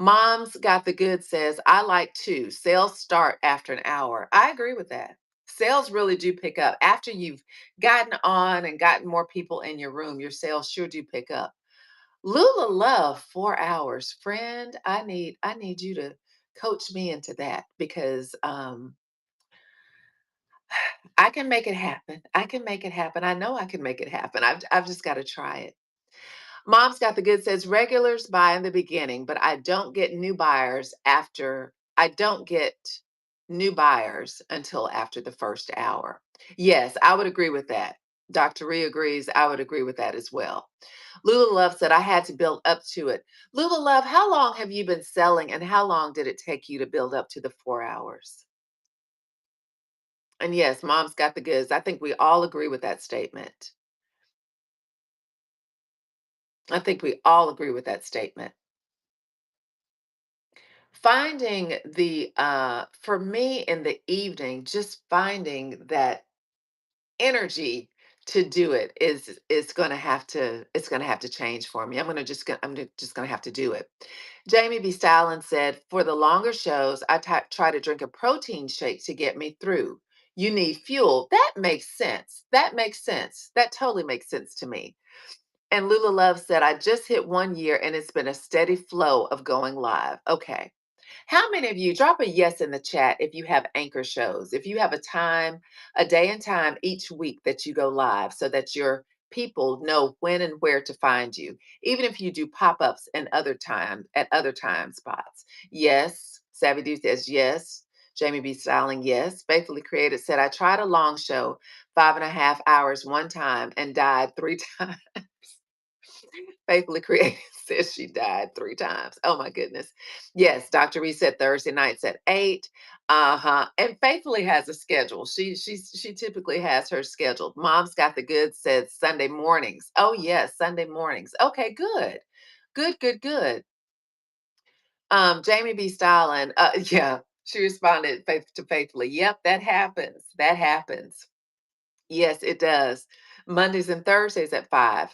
Mom's Got the Good says, I like two. Sales start after an hour. I agree with that. Sales really do pick up. After you've gotten on and gotten more people in your room, your sales sure do pick up. Lula Love, 4 hours. Friend, I need you to coach me into that because I can make it happen. I can make it happen. I know I can make it happen. I've just got to try it. Mom's Got the Good says regulars buy in the beginning, but I don't get new buyers until after the first hour. Yes, I would agree with that. Dr. Ree agrees. I would agree with that as well. Lula Love said I had to build up to it. Lula Love, how long have you been selling and how long did it take you to build up to the 4 hours? And yes, Mom's Got the Goods. I think we all agree with that statement. I think we all agree with that statement. Finding the for me in the evening, just finding that energy to do it is going to have to it's going to have to change for me. I'm just going to have to do it. Jamie B. Stalin said, for the longer shows, try to drink a protein shake to get me through. You need fuel. That makes sense. That makes sense. That totally makes sense to me. And Lula Love said, I just hit 1 year and it's been a steady flow of going live. Okay. How many of you drop a yes in the chat if you have anchor shows? If you have a day and time each week that you go live so that your people know when and where to find you, even if you do pop-ups and other time spots. Yes. Savvy D says yes. Jamie B. Styling, yes. Faithfully Created said, I tried a long show, 5.5 hours one time and died 3 times. Faithfully Created says she died 3 times. Oh my goodness. Yes, Dr. Reese said Thursday nights at 8. Uh-huh. And Faithfully has a schedule. She typically has her scheduled. Mom's Got the Goods said Sunday mornings. Oh yes, Sunday mornings. Okay, good. Good, good, good. Jamie B. Stalin, yeah, she responded to Faithfully. Yep, that happens. That happens. Yes, it does. Mondays and Thursdays at 5.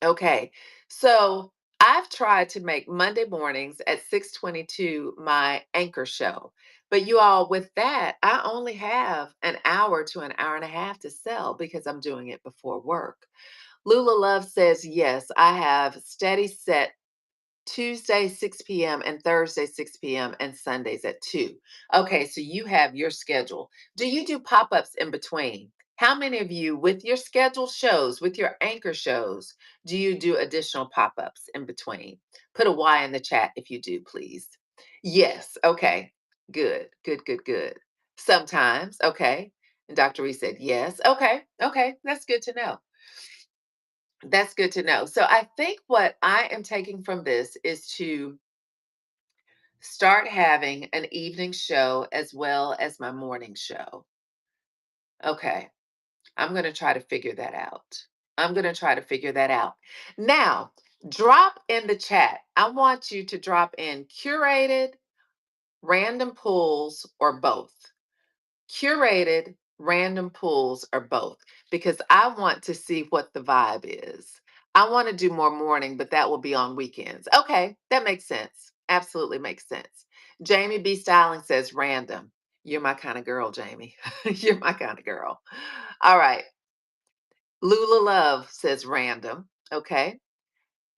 Okay. So I've tried to make Monday mornings at 6:22 my anchor show. But you all, with that, I only have an hour to an hour and a half to sell because I'm doing it before work. Lula Love says, yes, I have steady set Tuesday, 6 p.m., and Thursday, 6 p.m., and Sundays at 2. Okay, so you have your schedule. Do you do pop ups in between? How many of you, with your scheduled shows, with your anchor shows, do you do additional pop ups in between? Put a Y in the chat if you do, please. Yes, okay, good, good, good, good. Sometimes, okay. And Dr. Reese said yes. Okay, okay, that's good to know. That's good to know. So I think what I am taking from this is to start having an evening show as well as my morning show. Okay. I'm going to try to figure that out. I'm going to try to figure that out. Now, drop in the chat. I want you to drop in curated, random pulls, or both. Curated, random pulls, or both, because I want to see what the vibe is. I want to do more morning, but that will be on weekends. Okay, that makes sense. Absolutely makes sense. Jamie B. Styling says random. You're my kind of girl, Jamie. You're my kind of girl. All right. Lula Love says random. Okay.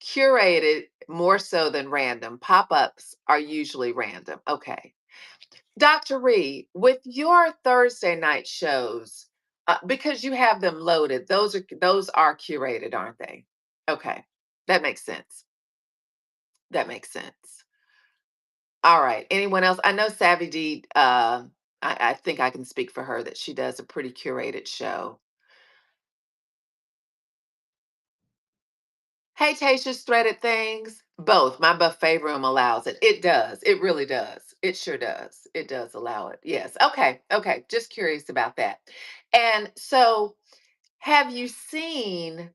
Curated more so than random. Pop ups are usually random. Okay. Dr. Reed, with your Thursday night shows, because you have them loaded, those are curated, aren't they? Okay, that makes sense. That makes sense. All right. Anyone else? I know Savvy D. I think I can speak for her that she does a pretty curated show. Hey, Tasha's Threaded Things. Both. My buffet room allows it. It does. It really does. It sure does. It does allow it. Yes. Okay. Okay. Just curious about that. And so, have you seen,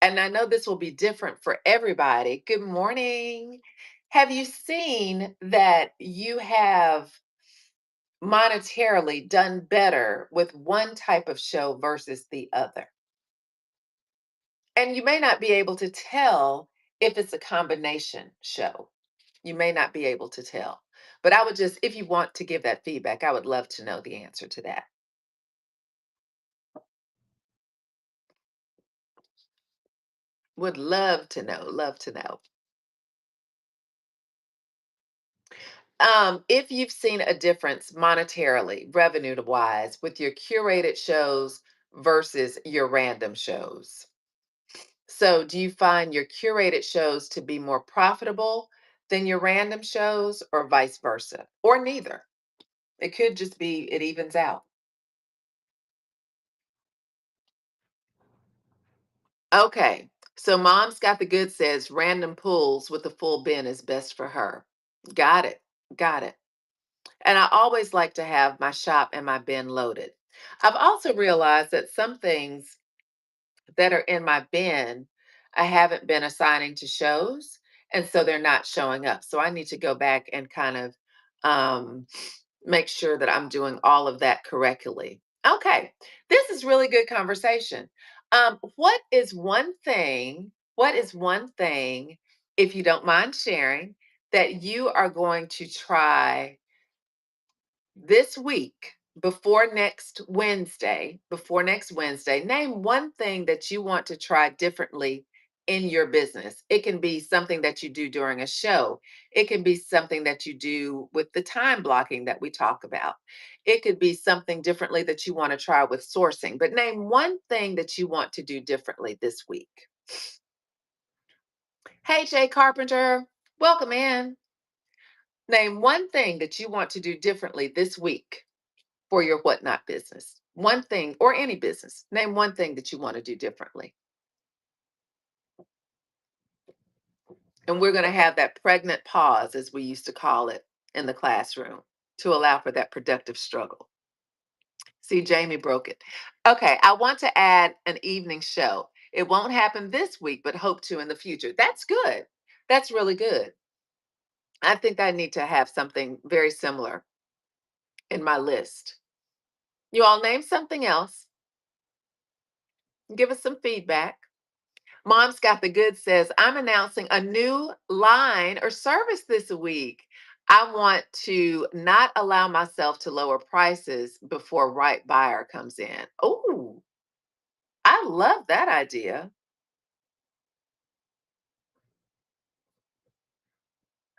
and I know this will be different for everybody. Good morning. Have you seen that you have monetarily done better with one type of show versus the other? And you may not be able to tell if it's a combination show. You may not be able to tell. But I would just, if you want to give that feedback, I would love to know the answer to that. Would love to know, love to know. If you've seen a difference monetarily, revenue wise, with your curated shows versus your random shows. So, do you find your curated shows to be more profitable than your random shows, or vice versa, or neither? It could just be it evens out. Okay. So, Mom's Got the Good says random pulls with a full bin is best for her. Got it. Got it. And I always like to have my shop and my bin loaded. I've also realized that some things that are in my bin, I haven't been assigning to shows, and so they're not showing up. So I need to go back and kind of um, make sure that I'm doing all of that correctly. Okay, this is really good conversation. What is one thing, if you don't mind sharing, that you are going to try this week before next Wednesday, name one thing that you want to try differently in your business. It can be something that you do during a show. It can be something that you do with the time blocking that we talk about. It could be something differently that you want to try with sourcing. But name one thing that you want to do differently this week. Hey, Jay Carpenter, welcome in. Name one thing that you want to do differently this week for your WhatNot business. One thing, or any business. Name one thing that you want to do differently. And we're going to have that pregnant pause, as we used to call it in the classroom, to allow for that productive struggle. See, Jamie broke it. Okay, I want to add an evening show. It won't happen this week, but hope to in the future. That's good. That's really good. I think I need to have something very similar in my list. You all name something else. Give us some feedback. Mom's Got the Good says, I'm announcing a new line or service this week. I want to not allow myself to lower prices before right buyer comes in. Oh, I love that idea.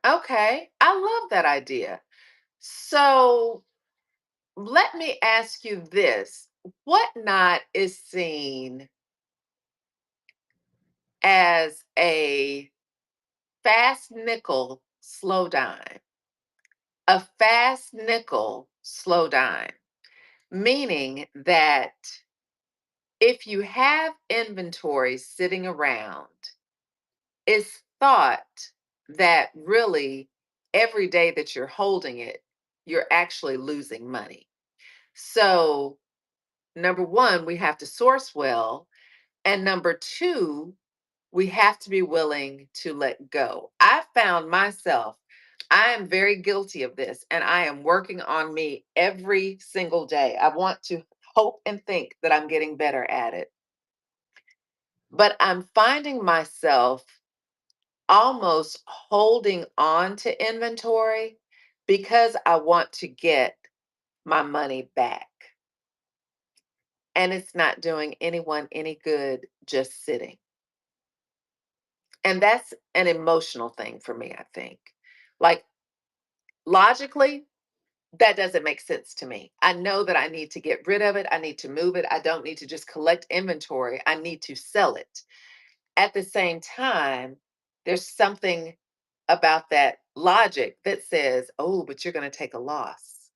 Okay, I love that idea. So let me ask you this. WhatNot is seen as a fast nickel slow dime, a fast nickel slow dime, meaning that if you have inventory sitting around, it's thought that really every day that you're holding it, you're actually losing money. So, number one, we have to source well. And number two, we have to be willing to let go. I found myself, I am very guilty of this, and I am working on me every single day. I want to hope and think that I'm getting better at it. But I'm finding myself almost holding on to inventory because I want to get my money back. And it's not doing anyone any good just sitting. And that's an emotional thing for me, I think. Like, logically, that doesn't make sense to me. I know that I need to get rid of it. I need to move it. I don't need to just collect inventory. I need to sell it. At the same time, there's something about that logic that says, oh, but you're going to take a loss.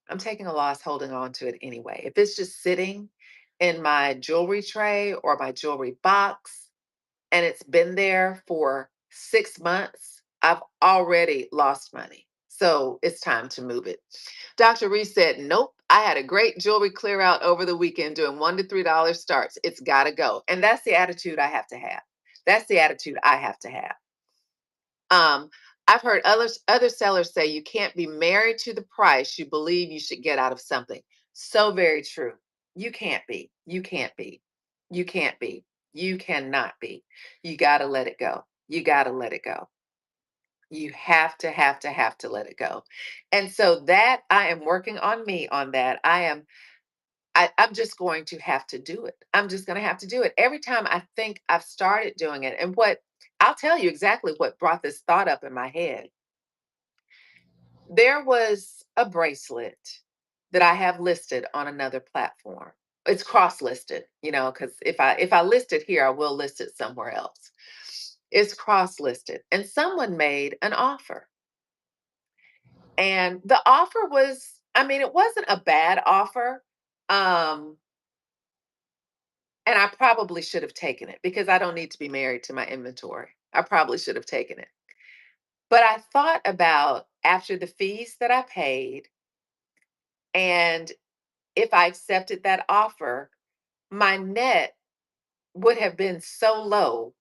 I'm taking a loss holding on to it anyway. If it's just sitting in my jewelry tray or my jewelry box and it's been there for 6 months, I've already lost money. So it's time to move it. Dr. Reese said, nope, I had a great jewelry clear out over the weekend doing $1 to $3 starts. It's got to go. And that's the attitude I have to have. That's the attitude I have to have. Um, I've heard other sellers say you can't be married to the price you believe you should get out of something. So very true. You can't be. You can't be. You can't be. You cannot be. You got to let it go. You got to let it go. You have to let it go. And so that I am working on me on that. I'm just going to have to do it. I'm just going to have to do it. Every time I think I've started doing it, and what I'll tell you exactly what brought this thought up in my head. There was a bracelet that I have listed on another platform. It's cross-listed, because if I list it here, I will list it somewhere else. It's cross-listed, and someone made an offer. And the offer was, I mean, it wasn't a bad offer. Um, and I probably should have taken it because I don't need to be married to my inventory. I probably should have taken it. But I thought about after the fees that I paid, and if I accepted that offer, my net would have been so low.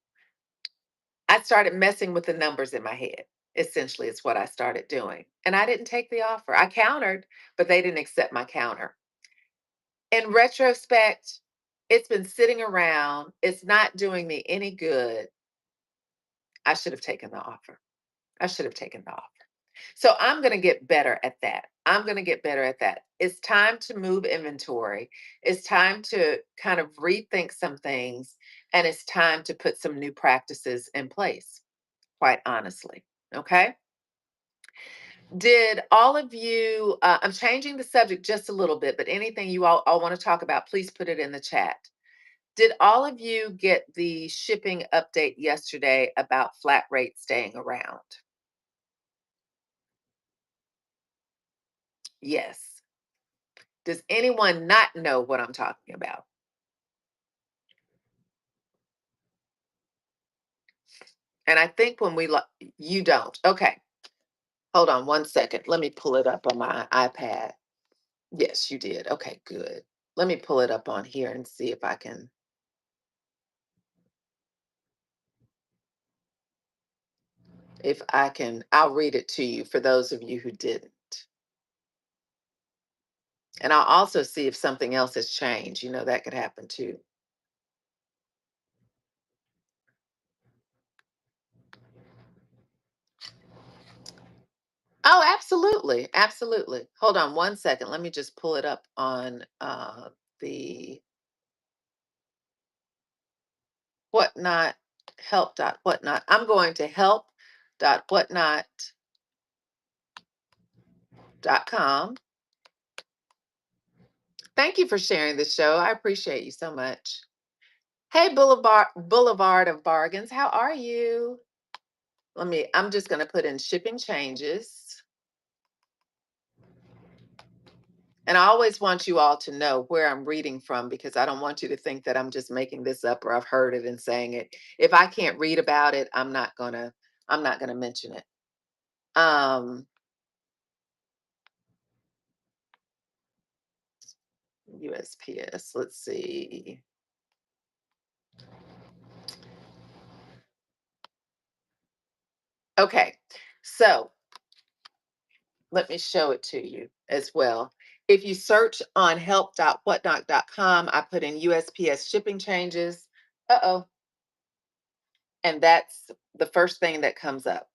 I started messing with the numbers in my head. Essentially, is what I started doing. And I didn't take the offer. I countered, but they didn't accept my counter. In retrospect, it's been sitting around. It's not doing me any good. I should have taken the offer. I should have taken the offer. So I'm going to get better at that. I'm going to get better at that. It's time to move inventory. It's time to kind of rethink some things. And it's time to put some new practices in place, quite honestly. Okay. Did all of you, I'm changing the subject just a little bit, but anything you all want to talk about, please put it in the chat. Did all of you get the shipping update yesterday about flat rate staying around? Yes. Does anyone not know what I'm talking about? And I think when you don't. Okay. Hold on one second. Let me pull it up on my iPad. Yes, you did. Okay, good. Let me pull it up on here and see if I can, I'll read it to you for those of you who didn't. And I'll also see if something else has changed. That could happen too. Oh, absolutely. Absolutely. Hold on one second. Let me just pull it up on the whatnot help dot whatnot. I'm going to help.whatnot.com. Thank you for sharing the show. I appreciate you so much. Hey, Boulevard of Bargains, how are you? I'm just going to put in shipping changes. And I always want you all to know where I'm reading from because I don't want you to think that I'm just making this up or I've heard it and saying it. If I can't read about it, I'm not gonna mention it. Um, USPS, let's see. Okay, so let me show it to you as well. If you search on help.whatnot.com, I put in USPS shipping changes. Uh-oh. And that's the first thing that comes up.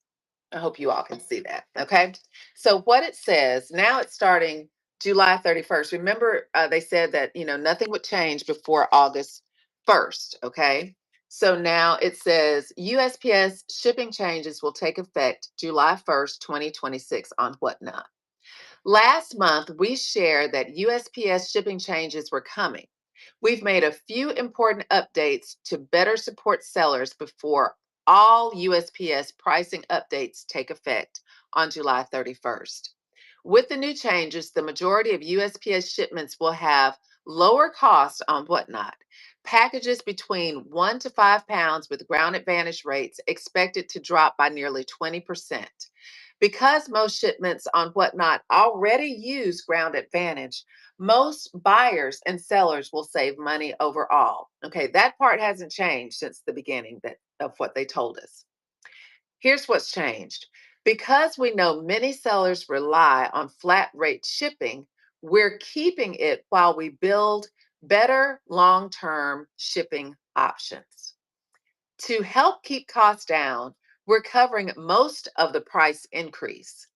I hope you all can see that. Okay. So what it says now, it's starting July 31st. Remember, they said that nothing would change before August 1st. Okay. So now it says USPS shipping changes will take effect July 1st, 2026 on Whatnot. Last month, we shared that USPS shipping changes were coming. We've made a few important updates to better support sellers before all USPS pricing updates take effect on July 31st. With the new changes, the majority of USPS shipments will have lower costs on Whatnot. Packages between 1 to 5 pounds with Ground Advantage rates expected to drop by nearly 20%. Because most shipments on Whatnot already use Ground Advantage, most buyers and sellers will save money overall. Okay, that part hasn't changed since the beginning of what they told us. Here's what's changed. Because we know many sellers rely on flat rate shipping, we're keeping it while we build better long term shipping options. To help keep costs down, we're covering most of the price increase.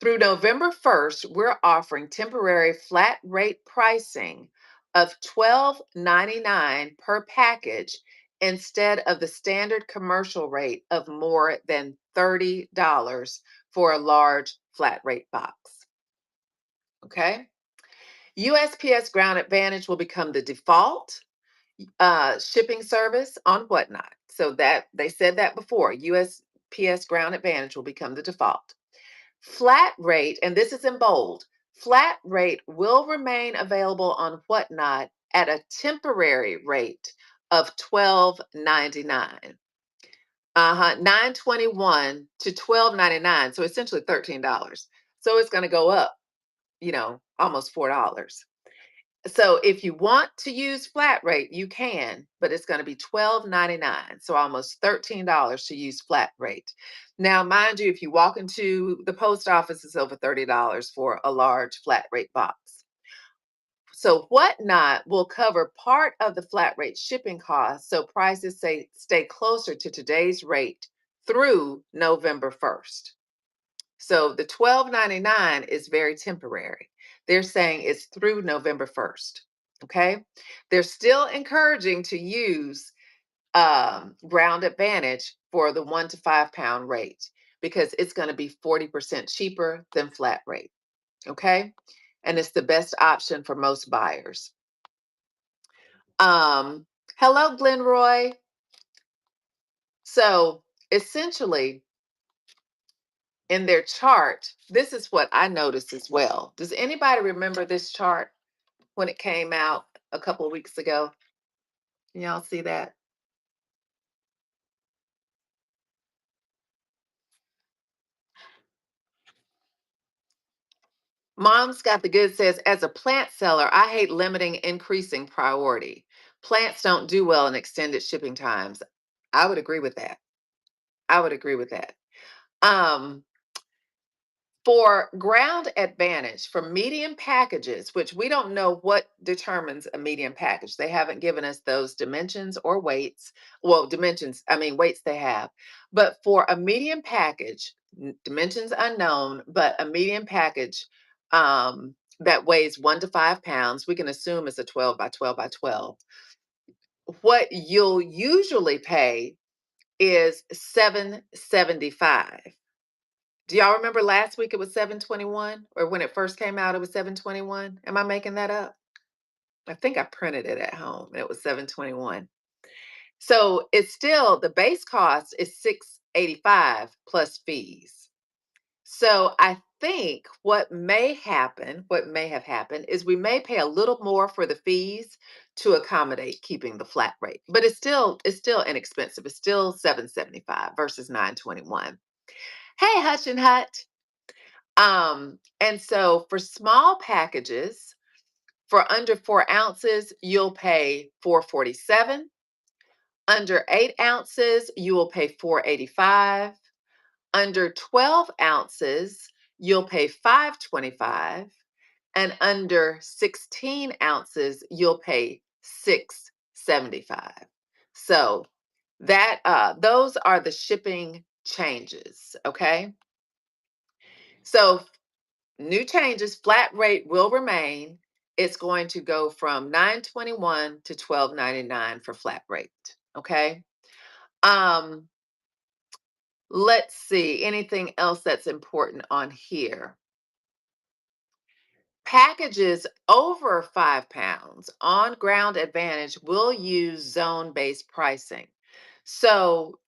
Through November 1st, we're offering temporary flat rate pricing of $12.99 per package instead of the standard commercial rate of more than $30 for a large flat rate box. Okay? USPS Ground Advantage will become the default shipping service on WhatNot. So that they said that before. USPS Ground Advantage will become the default. Flat rate, and this is in bold, flat rate will remain available on WhatNot at a temporary rate of $12.99. 921 to $12.99. So essentially $13. So it's going to go up, almost $4. So if you want to use flat rate, you can, but it's going to be $12.99. So almost $13 to use flat rate. Now, mind you, if you walk into the post office, it's over $30 for a large flat rate box. So WhatNot will cover part of the flat rate shipping costs, so prices stay closer to today's rate through November 1st. So the $12.99 is very temporary. They're saying it's through November 1st. Okay. They're still encouraging to use Ground Advantage for the 1 to 5 pound rate because it's going to be 40% cheaper than flat rate. Okay. And it's the best option for most buyers. Um, Hello, Glenroy. So essentially, in their chart, this is what I noticed as well. Does anybody remember this chart when it came out a couple of weeks ago? Can y'all see that? Mom's Got the Good says, as a plant seller, I hate limiting increasing priority. Plants don't do well in extended shipping times. I would agree with that. I would agree with that. Um, For Ground Advantage, for medium packages, which we don't know what determines a medium package. They haven't given us those dimensions or weights. Well, dimensions, I mean, weights they have. But for a medium package, dimensions unknown, but a medium package that weighs 1 to 5 pounds, we can assume it's a 12 by 12 by 12. What you'll usually pay is $7.75. Do y'all remember last week it was 721, or when it first came out it was 721? Am I making that up? I think I printed it at home and it was 721. So it's still the base cost is 685 plus fees. So I think what may have happened is we may pay a little more for the fees to accommodate keeping the flat rate. But it's still inexpensive. It's still 775 versus 921. Hey, Hutch and Hut. And so for small packages, for under 4 ounces, you'll pay 447. Under 8 ounces, you will pay 485. Under 12 ounces, you'll pay 525. And under 16 ounces, you'll pay 675. So that those are the shipping changes. Okay. So new changes, flat rate will remain. It's going to go from 921 to 12.99 for flat rate. Okay. Um, let's see. Anything else that's important on here? Packages over 5 pounds on Ground Advantage will use zone-based pricing. So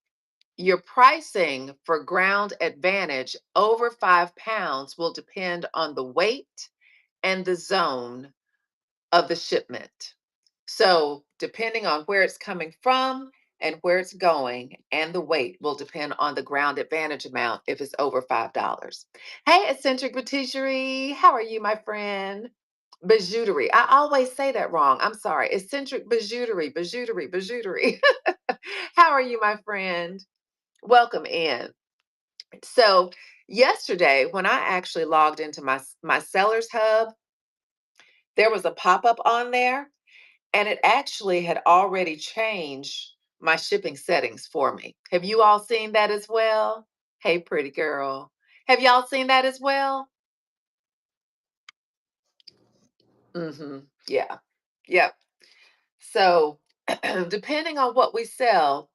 your pricing for Ground Advantage over 5 pounds will depend on the weight and the zone of the shipment. So, depending on where it's coming from and where it's going, and the weight will depend on the Ground Advantage amount if it's over $5. Hey, Eccentric Boutisserie, how are you, my friend? Bijouterie. I always say that wrong. I'm sorry. Eccentric Bijouterie, Bijouterie, Bijouterie. How are you, my friend? Welcome in. So, yesterday, when I actually logged into my Sellers Hub, there was a pop-up on there, and it actually had already changed my shipping settings for me. Have you all seen that as well? Hey, pretty girl. Have y'all seen that as well? Yeah. Yep. So, depending on what we sell,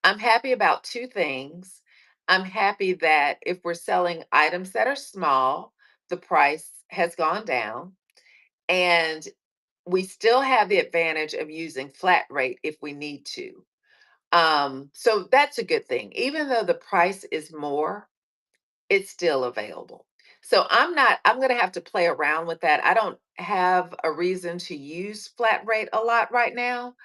I'm happy about two things. I'm happy that if we're selling items that are small, the price has gone down, and we still have the advantage of using flat rate if we need to. So that's a good thing. Even though the price is more, it's still available. So I'm going to have to play around with that. I don't have a reason to use flat rate a lot right now.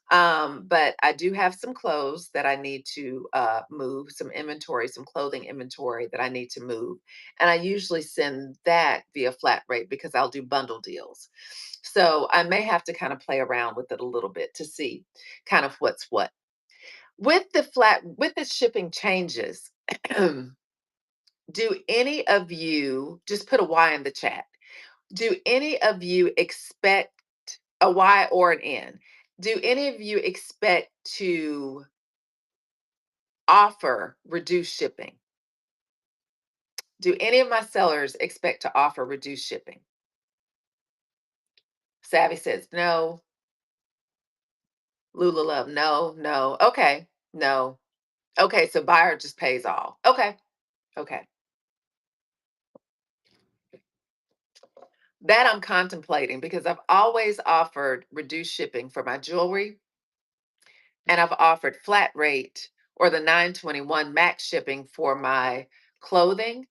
But I do have some clothes that I need to move, some inventory, some clothing inventory that I need to move. And I usually send that via flat rate because I'll do bundle deals. So I may have to kind of play around with it a little bit to see kind of what's what. With the shipping changes, do any of you just put a Y in the chat? Do any of you expect a Y or an N? Do any of you expect to offer reduced shipping? Do any of my sellers expect to offer reduced shipping? Savvy says no. Lula Love, no, no. Okay, no. Okay, so buyer just pays all. Okay, okay. That I'm contemplating because I've always offered reduced shipping for my jewelry, and I've offered flat rate or the 921 max shipping for my clothing.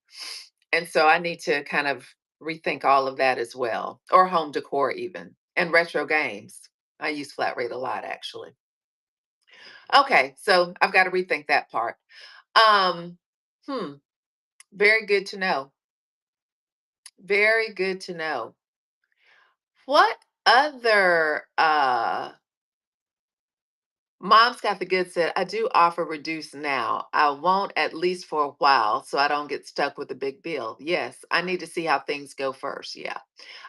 And so I need to kind of rethink all of that as well, or home decor even, and retro games. I use flat rate a lot actually. Okay, so I've got to rethink that part. Um, hmm, very good to know. Very good to know. What other Mom's got the good said, I do offer reduced now. I won't at least for a while so I don't get stuck with a big bill. Yes, I need to see how things go first. Yeah.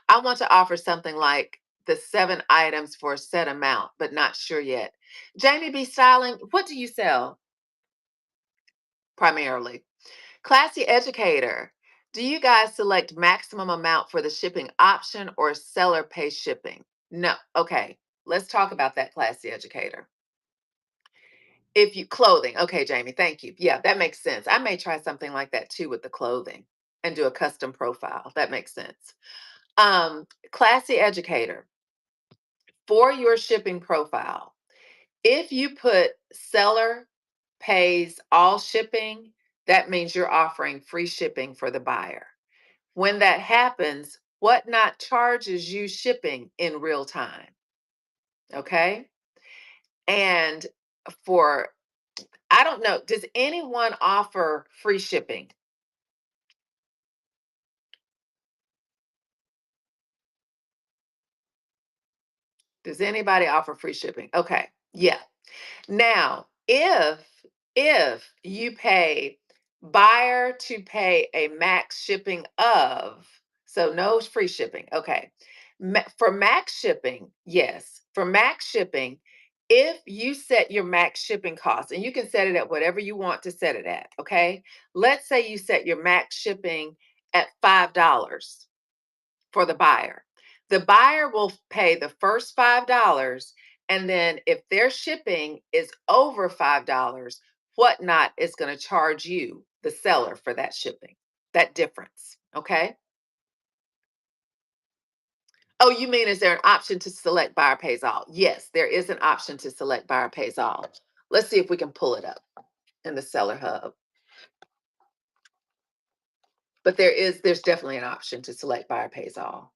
I want to offer something like the 7 items for a set amount, but not sure yet. Jamie B. Styling, what do you sell primarily? Classy Educator, do you guys select maximum amount for the shipping option or seller pay shipping? No. Okay. Let's talk about that, Classy Educator. If you clothing, okay, Jamie, thank you. Yeah, that makes sense. I may try something like that too with the clothing and do a custom profile. That makes sense. Classy Educator, for your shipping profile, if you put seller pays all shipping, that means you're offering free shipping for the buyer. When that happens, WhatNot charges you shipping in real time. Okay. And for, I don't know, does anyone offer free shipping? Does anybody offer free shipping? Okay. Yeah. Now, if you pay buyer to pay a max shipping of, so no free shipping. Okay. For max shipping, yes. For max shipping, if you set your max shipping cost, and you can set it at whatever you want to set it at, okay? Let's say you set your max shipping at $5 for the buyer. The buyer will pay the first $5, and then if their shipping is over $5, WhatNot is going to charge you, the seller, for that shipping, that difference. Okay. Oh, you mean is there an option to select buyer pays all? Yes, there is an option to select buyer pays all. Let's see if we can pull it up in the seller hub. But there's definitely an option to select buyer pays all.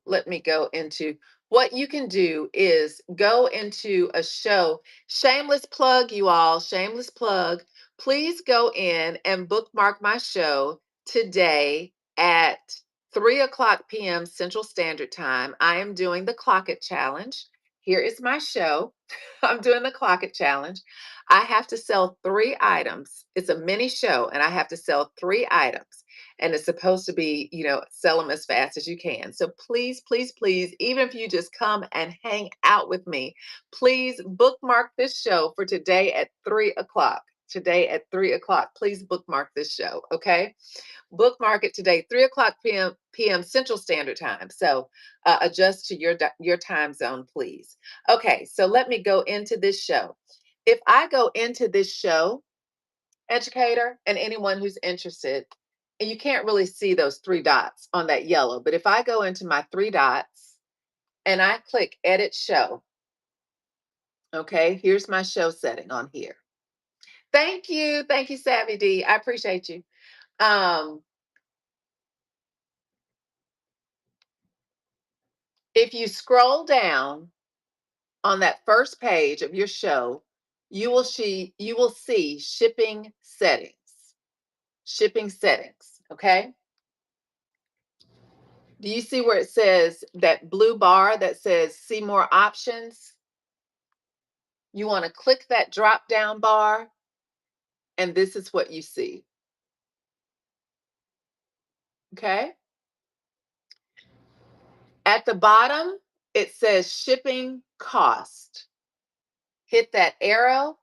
Let me go into what you can do is go into a show. Shameless plug, you all, shameless plug. Please go in and bookmark my show today at 3 o'clock p.m. Central Standard Time. I am doing the Clock It Challenge. Here is my show. I'm doing the Clock It Challenge. I have to sell 3 items. It's a mini show, and I have to sell 3 items. and it's supposed to be, sell them as fast as you can. So please, please, please, even if you just come and hang out with me, please bookmark this show for today at 3 o'clock. Today at 3 o'clock. Please bookmark this show. Okay. Bookmark it today, 3 o'clock p.m. Central Standard Time. So adjust to your time zone, please. Okay. So let me go into this show. If I go into this show, educator, and anyone who's interested, and you can't really see those three dots on that yellow, but if I go into my three dots and I click edit show, okay, here's my show setting on here. Thank you. Thank you, Savvy D. I appreciate you. Um, if you scroll down on that first page of your show, you will see shipping settings. Shipping settings, okay? Do you see where it says that blue bar that says see more options? You want to click that drop down bar, and this is what you see. Okay. At the bottom, it says shipping cost. Hit that arrow,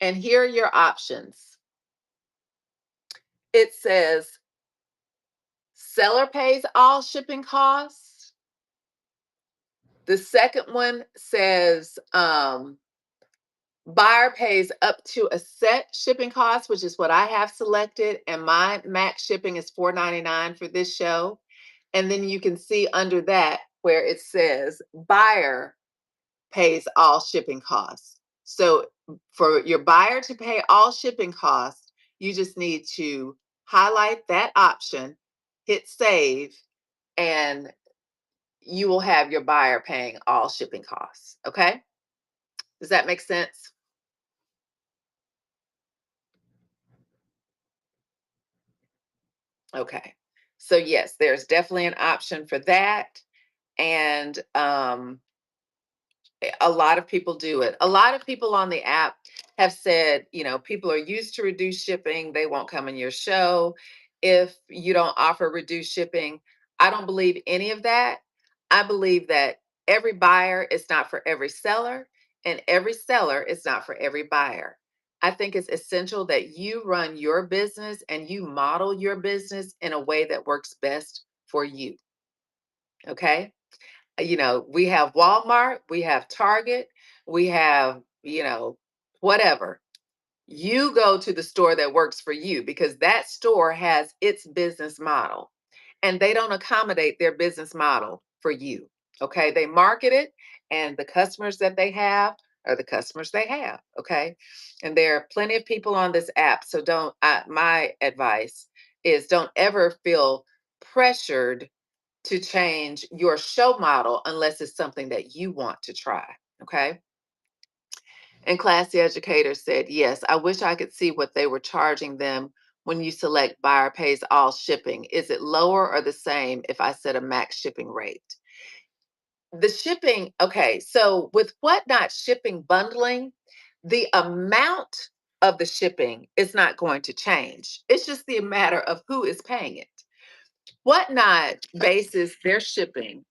and here are your options. It says seller pays all shipping costs. The second one says buyer pays up to a set shipping cost, which is what I have selected, and my max shipping is $4.99 for this show. And then you can see under that where it says buyer pays all shipping costs. So for your buyer to pay all shipping costs, you just need to highlight that option, hit save, and you will have your buyer paying all shipping costs. Okay? Does that make sense? Okay. So yes, there's definitely an option for that. And a lot of people do it. A lot of people on the app have said, people are used to reduced shipping. They won't come in your show if you don't offer reduced shipping. I don't believe any of that. I believe that every buyer is not for every seller, and every seller is not for every buyer. I think it's essential that you run your business and you model your business in a way that works best for you. Okay. We have Walmart, we have Target, we have, whatever. You go to the store that works for you because that store has its business model and they don't accommodate their business model for you. Okay. They market it, and the customers that they have are the customers they have. Okay. And there are plenty of people on this app. So my advice is don't ever feel pressured to change your show model unless it's something that you want to try. Okay. And Classy Educator said, yes, I wish I could see what they were charging them when you select buyer pays all shipping. Is it lower or the same if I set a max shipping rate? The shipping, okay, so with WhatNot shipping bundling, the amount of the shipping is not going to change. It's just the matter of who is paying it. WhatNot bases their shipping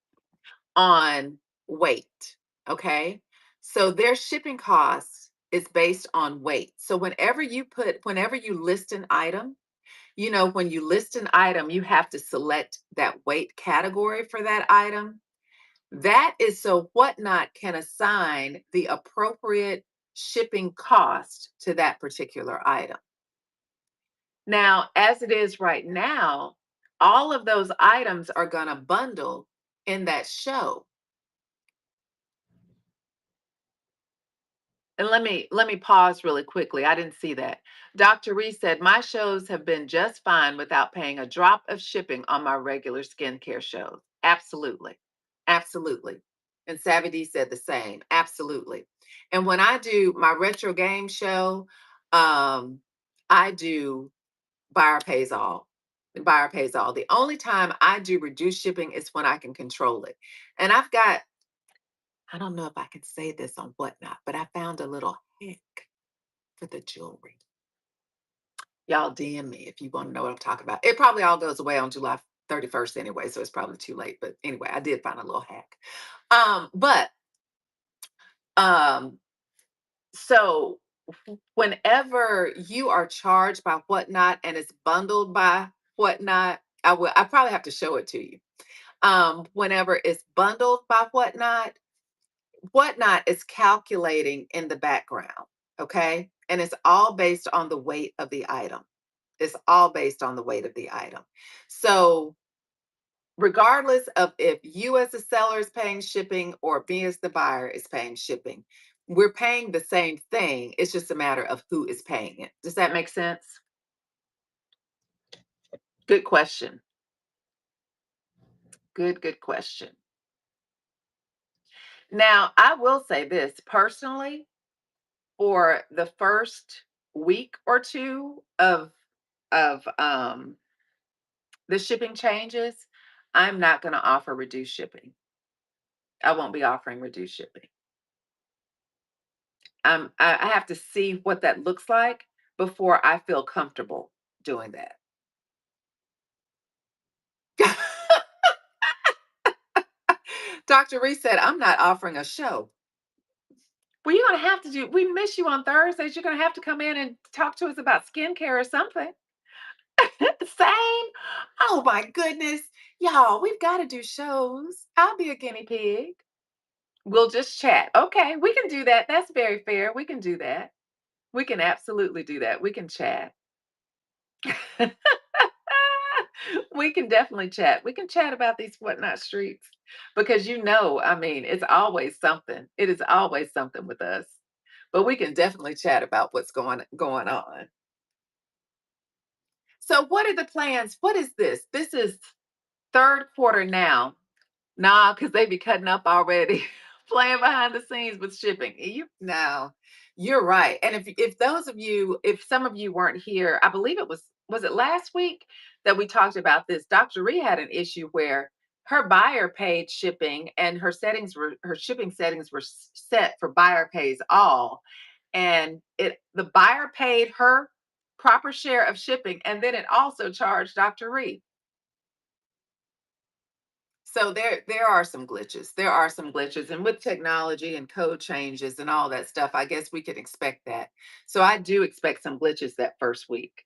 on weight. Okay. So their shipping costs is based on weight. So whenever you list an item, when you list an item, you have to select that weight category for that item. That is so Whatnot can assign the appropriate shipping cost to that particular item. Now, as it is right now, all of those items are going to bundle in that show. And let me pause really quickly. I didn't see that. Dr. Reese said, my shows have been just fine without paying a drop of shipping on my regular skincare shows. Absolutely. Absolutely. And Savvy D said the same. Absolutely. And when I do my retro game show, I do buyer pays all. Buyer pays all. The only time I do reduced shipping is when I can control it. And I don't know if I can say this on Whatnot, but I found a little hack for the jewelry. Y'all DM me if you want to know what I'm talking about. It probably all goes away on July 31st anyway, so it's probably too late. But anyway, I did find a little hack. But um, so whenever you are charged by Whatnot and it's bundled by Whatnot, I probably have to show it to you. Whenever it's bundled by Whatnot is calculating in the background, okay? And it's all based on the weight of the item. It's all based on the weight of the item. So, regardless of if you as the seller is paying shipping or me as the buyer is paying shipping, we're paying the same thing. It's just a matter of who is paying it. Does that make sense? Good question. Good question. Now, I will say this personally, for the first week or two of the shipping changes, I'm not going to offer reduced shipping. I won't be offering reduced shipping. I have to see what that looks like before I feel comfortable doing that. Dr. Reese said, I'm not offering a show. Well, you're going to have to do, we miss you on Thursdays. You're going to have to come in and talk to us about skincare or something. Same. Oh my goodness. Y'all, we've got to do shows. I'll be a guinea pig. We'll just chat. Okay, we can do that. That's very fair. We can do that. We can absolutely do that. We can chat. We can definitely chat. We can chat about these whatnot streets because I mean, it's always something. It is always something with us. But we can definitely chat about what's going on. So what are the plans? What is this? This is third quarter now. Nah, because they be cutting up already, playing behind the scenes with shipping. You're right. And if some of you weren't here, I believe was it last week that we talked about this. Dr. Ree had an issue where her buyer paid shipping and her shipping settings were set for buyer pays all. And the buyer paid her proper share of shipping, and then it also charged Dr. Ree. So there are some glitches. There are some glitches, and with technology and code changes and all that stuff, I guess we could expect that. So I do expect some glitches that first week.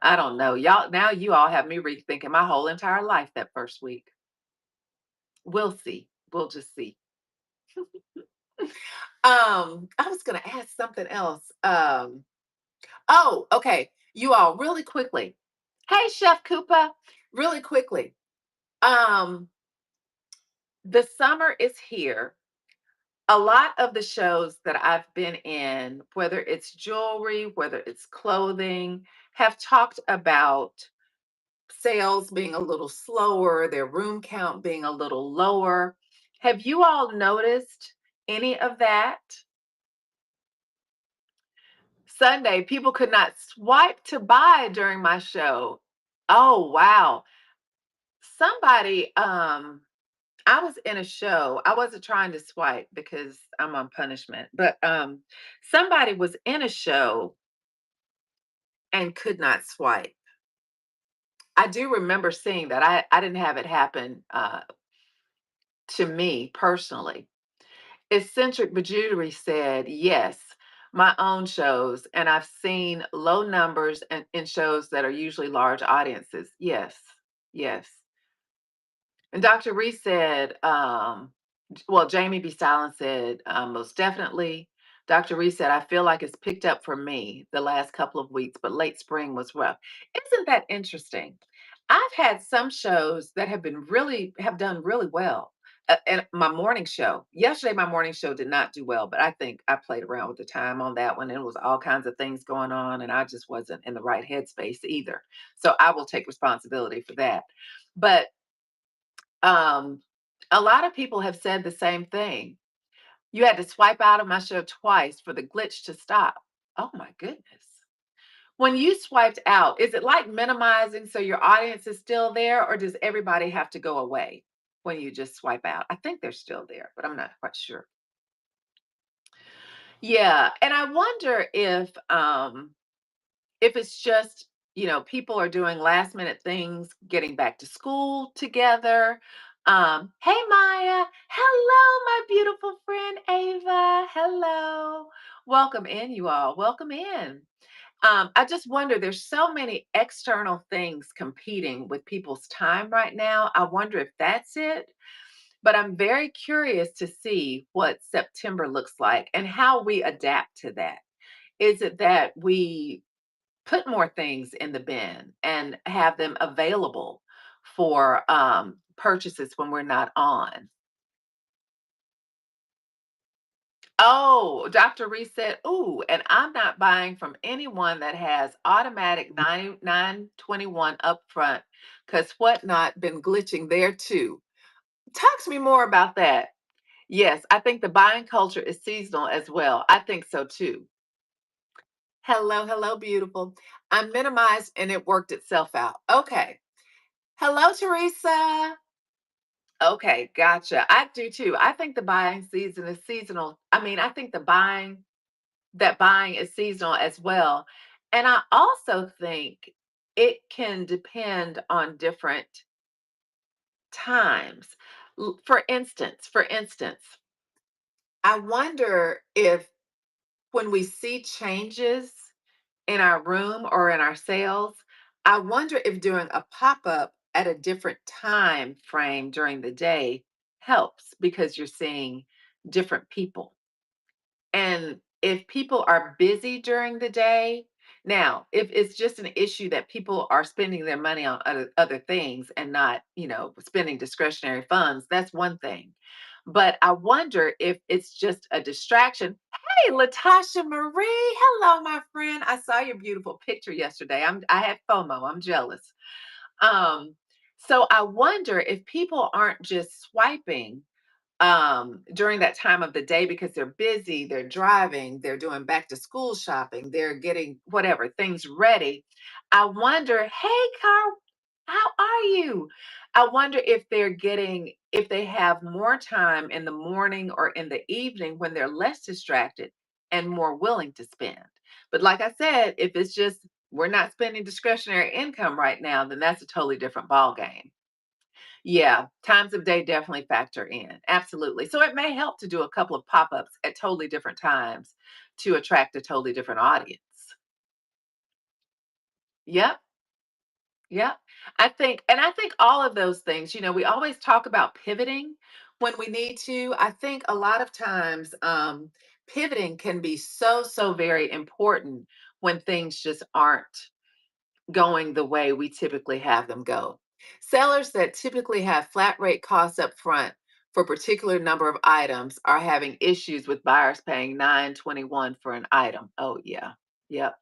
I don't know. Y'all now you all have me rethinking my whole entire life that first week. We'll see. We'll just see. I was gonna ask something else. Oh, okay. You all really quickly. Hey, Chef Koopa, really quickly. Um, the summer is here. A lot of the shows that I've been in, whether it's jewelry, whether it's clothing, have talked about sales being a little slower, their room count being a little lower. Have you all noticed any of that? Sunday, people could not swipe to buy during my show. Oh, wow. Somebody, I was in a show. I wasn't trying to swipe because I'm on punishment, but somebody was in a show and could not swipe. I do remember seeing that. I didn't have it happen to me personally. Eccentric Bijouterie said, yes, my own shows, and I've seen low numbers in shows that are usually large audiences. Yes, yes. And Dr. Reese said, well, Jamie B. Silent said, most definitely. Dr. Reese said, I feel like it's picked up for me the last couple of weeks, but late spring was rough. Isn't that interesting? I've had some shows that have done really well. And my morning show, yesterday, my morning show did not do well, but I think I played around with the time on that one. And it was all kinds of things going on, and I just wasn't in the right headspace either. So I will take responsibility for that. But um, a lot of people have said the same thing. You had to swipe out of my show twice for the glitch to stop. Oh my goodness. When you swiped out, is it like minimizing so your audience is still there, or does everybody have to go away when you just swipe out? I think they're still there, but I'm not quite sure. Yeah, and I wonder if it's just people are doing last minute things, getting back to school together. Hey Maya, hello, my beautiful friend Ava. Hello. Welcome in, you all. Welcome in. I just wonder, there's so many external things competing with people's time right now. I wonder if that's it. But I'm very curious to see what September looks like and how we adapt to that. Is it that we put more things in the bin and have them available for purchases when we're not on? Oh, Dr. Reese said, ooh, and I'm not buying from anyone that has automatic 921 upfront because WhatNot been glitching there too. Talk to me more about that. Yes, I think the buying culture is seasonal as well. I think so too. Hello, hello, beautiful. I minimized and it worked itself out. Okay. Hello, Teresa. Okay, gotcha. I do too. I think the buying season is seasonal. I mean, I think that buying is seasonal as well. And I also think it can depend on different times. For instance, I wonder if when we see changes in our room or in our sales, I wonder if doing a pop-up at a different time frame during the day helps because you're seeing different people. And if people are busy during the day, now, if it's just an issue that people are spending their money on other things and not, spending discretionary funds, that's one thing. But I wonder if it's just a distraction. Hey, Latasha Marie. Hello, my friend. I saw your beautiful picture yesterday. I had FOMO. I'm jealous. Um, so I wonder if people aren't just swiping during that time of the day because they're busy, they're driving, they're doing back to school shopping, they're getting whatever things ready. I wonder, hey Carl, how are you? I wonder if they have more time in the morning or in the evening when they're less distracted and more willing to spend. But like I said, if it's just we're not spending discretionary income right now, then that's a totally different ball game. Yeah, times of day definitely factor in. Absolutely. So it may help to do a couple of pop-ups at totally different times to attract a totally different audience. Yep. Yep. I think all of those things, we always talk about pivoting when we need to. I think a lot of times pivoting can be so, so very important when things just aren't going the way we typically have them go. Sellers that typically have flat rate costs up front for a particular number of items are having issues with buyers paying 921 for an item. Oh yeah. Yep.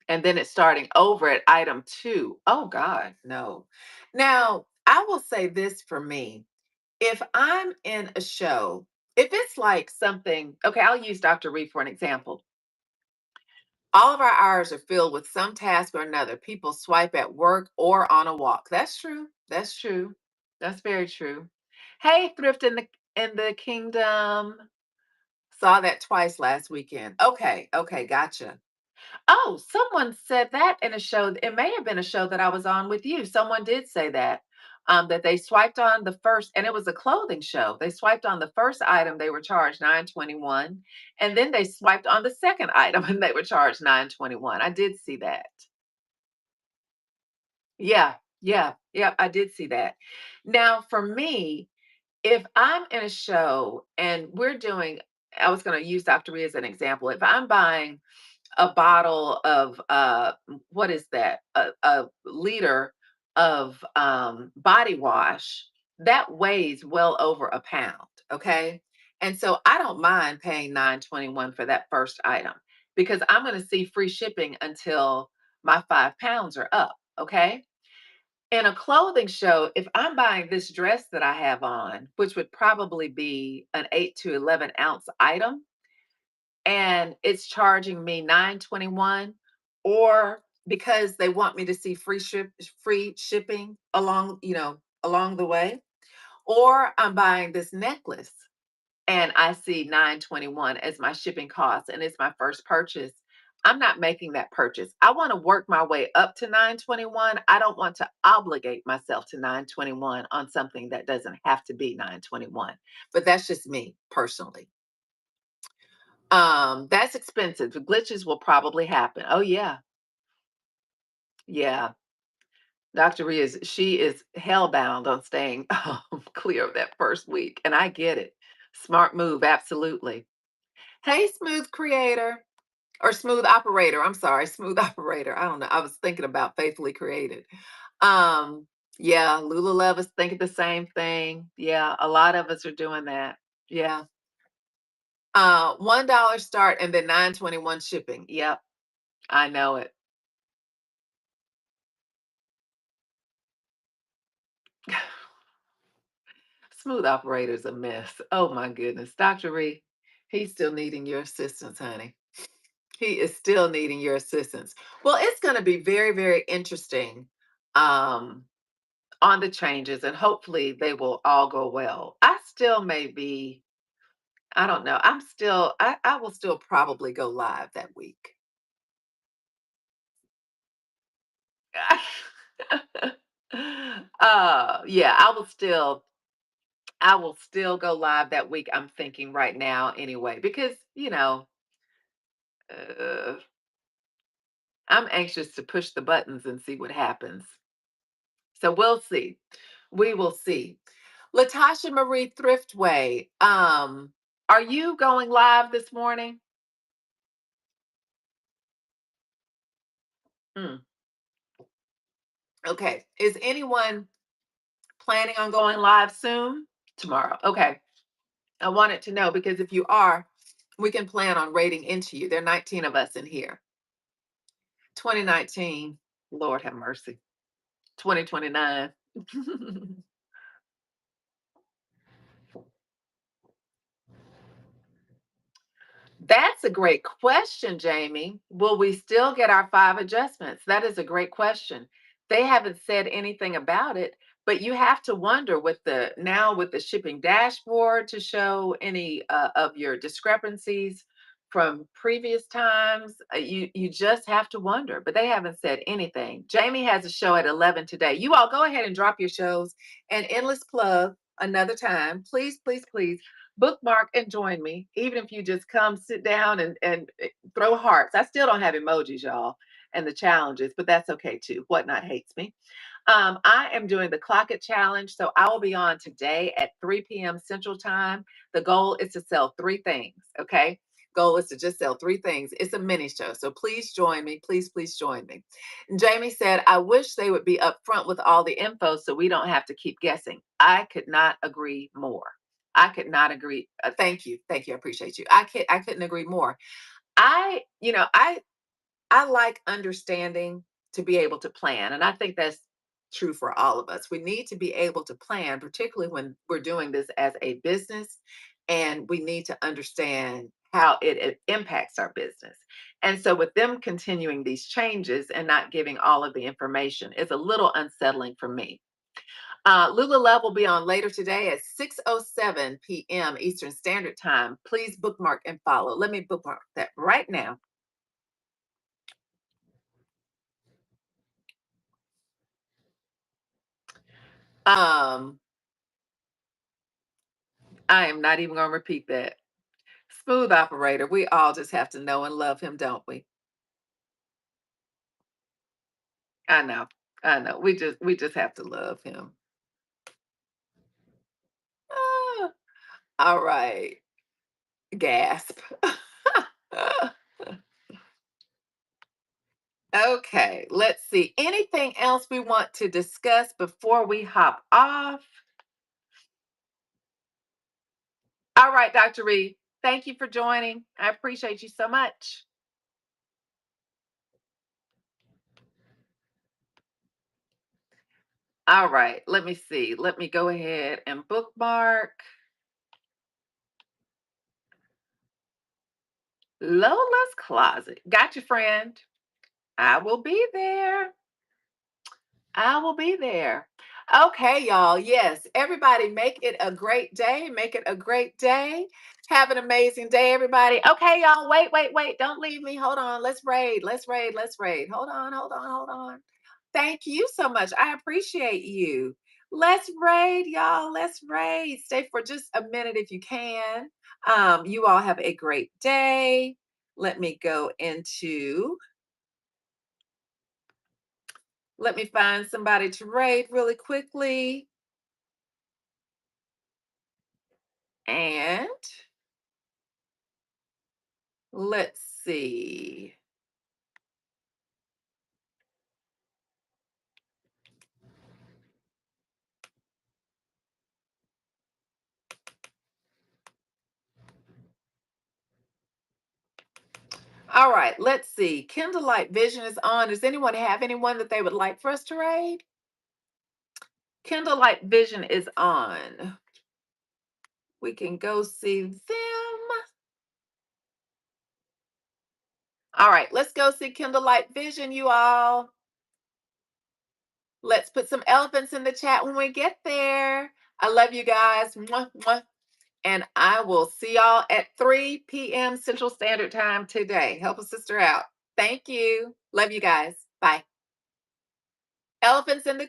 And then it's starting over at item 2. Oh god, no. Now, I will say this for me. If I'm in a show, if it's like something, okay, I'll use Dr. Reed for an example. All of our hours are filled with some task or another. People swipe at work or on a walk. That's true. That's true. That's very true. Hey, thrift in the kingdom. Saw that twice last weekend. Okay, okay, gotcha. Oh, someone said that in a show. It may have been a show that I was on with you. Someone did say that. That they swiped on the first, and it was a clothing show. They swiped on the first item, they were charged 921, and then they swiped on the second item and they were charged 921. I did see that. Yeah, yeah, yeah, I did see that. Now, for me, if I'm in a show and I was going to use Dr. Rhea as an example. If I'm buying a bottle of what is that, a liter of body wash that weighs well over a pound, okay, and so I don't mind paying 921 for that first item because I'm going to see free shipping until my 5 pounds are up, okay. In a clothing show, if I'm buying this dress that I have on, which would probably be an 8 to 11 ounce item, and it's charging me 921, or because they want me to see free shipping along the way, or I'm buying this necklace and I see 921 as my shipping cost and it's my first purchase, I'm not making that purchase. I want to work my way up to 921. I don't want to obligate myself to 921 on something that doesn't have to be 921. But that's just me personally. That's expensive. The glitches will probably happen. Oh yeah. Yeah. Dr. Rhea she is hellbound on staying clear of that first week. And I get it. Smart move, absolutely. Hey, smooth creator. Or smooth operator. I'm sorry, smooth operator. I don't know. I was thinking about faithfully created. Um, yeah, Lululev is thinking the same thing. Yeah, a lot of us are doing that. Yeah. $1 start and then 921 shipping. Yep, I know it. Smooth operator's a mess. Oh my goodness. Dr. Ree, he's still needing your assistance, honey. He is still needing your assistance. Well, it's going to be very, very interesting. Um, on the changes, and hopefully they will all go well. I still may be, I don't know. I will still probably go live that week. Yeah, I will still go live that week. I'm thinking right now anyway, because, uh, I'm anxious to push the buttons and see what happens. So we'll see. We will see. Latasha Marie Thriftway, are you going live this morning? Hmm. Okay. Is anyone planning on going live soon? Tomorrow. Okay. I wanted to know because if you are, we can plan on rating into you. There are 19 of us in here. 2019. Lord have mercy. 2029. That's a great question, Jamie. Will we still get our 5 adjustments? That is a great question. They haven't said anything about it, but you have to wonder with the shipping dashboard to show any of your discrepancies from previous times. You just have to wonder, but they haven't said anything. Jamie has a show at 11 today. You all go ahead and drop your shows and endless plug another time. Please, please, please bookmark and join me, even if you just come sit down and throw hearts. I still don't have emojis, y'all, and the challenges, but that's okay too. WhatNot hates me. I am doing the Clock It Challenge, so I will be on today at 3 p.m. Central Time. The goal is to sell 3 things, okay? Goal is to just sell 3 things. It's a mini show, so please join me. Please, please join me. Jamie said, I wish they would be upfront with all the info so we don't have to keep guessing. I could not agree more. I could not agree. Thank you. Thank you. I appreciate you. I couldn't agree more. I like understanding to be able to plan. And I think that's true for all of us. We need to be able to plan, particularly when we're doing this as a business, and we need to understand how it impacts our business. And so, with them continuing these changes and not giving all of the information is a little unsettling for me. Lula Love will be on later today at 6:07 p.m. Eastern Standard Time. Please bookmark and follow. Let me bookmark that right now. Um, I am not even going to repeat that. Smooth operator. We all just have to know and love him, don't we? I know. I know. We just have to love him. Ah, all right. Gasp. Okay, let's see. Anything else we want to discuss before we hop off? All right, Dr. Reed. Thank you for joining. I appreciate you so much. All right, let me see. Let me go ahead and bookmark Lola's Closet. Got you, friend. I will be there. I will be there. Okay, y'all. Yes, everybody make it a great day. Make it a great day. Have an amazing day, everybody. Okay, y'all. Wait, wait, wait. Don't leave me. Hold on. Let's raid. Let's raid. Let's raid. Hold on. Hold on. Hold on. Thank you so much. I appreciate you. Let's raid, y'all. Let's raid. Stay for just a minute if you can. You all have a great day. Let me go into, let me find somebody to raid really quickly. And let's see. All right, let's see. Candlelight Vision is on. Does anyone have anyone that they would like for us to raid? Candlelight Vision is on. We can go see them. All right, let's go see Candlelight Vision, you all. Let's put some elephants in the chat when we get there. I love you guys. Mwah, mwah. And I will see y'all at 3 p.m. Central Standard Time today. Help a sister out. Thank you. Love you guys. Bye. Elephants in the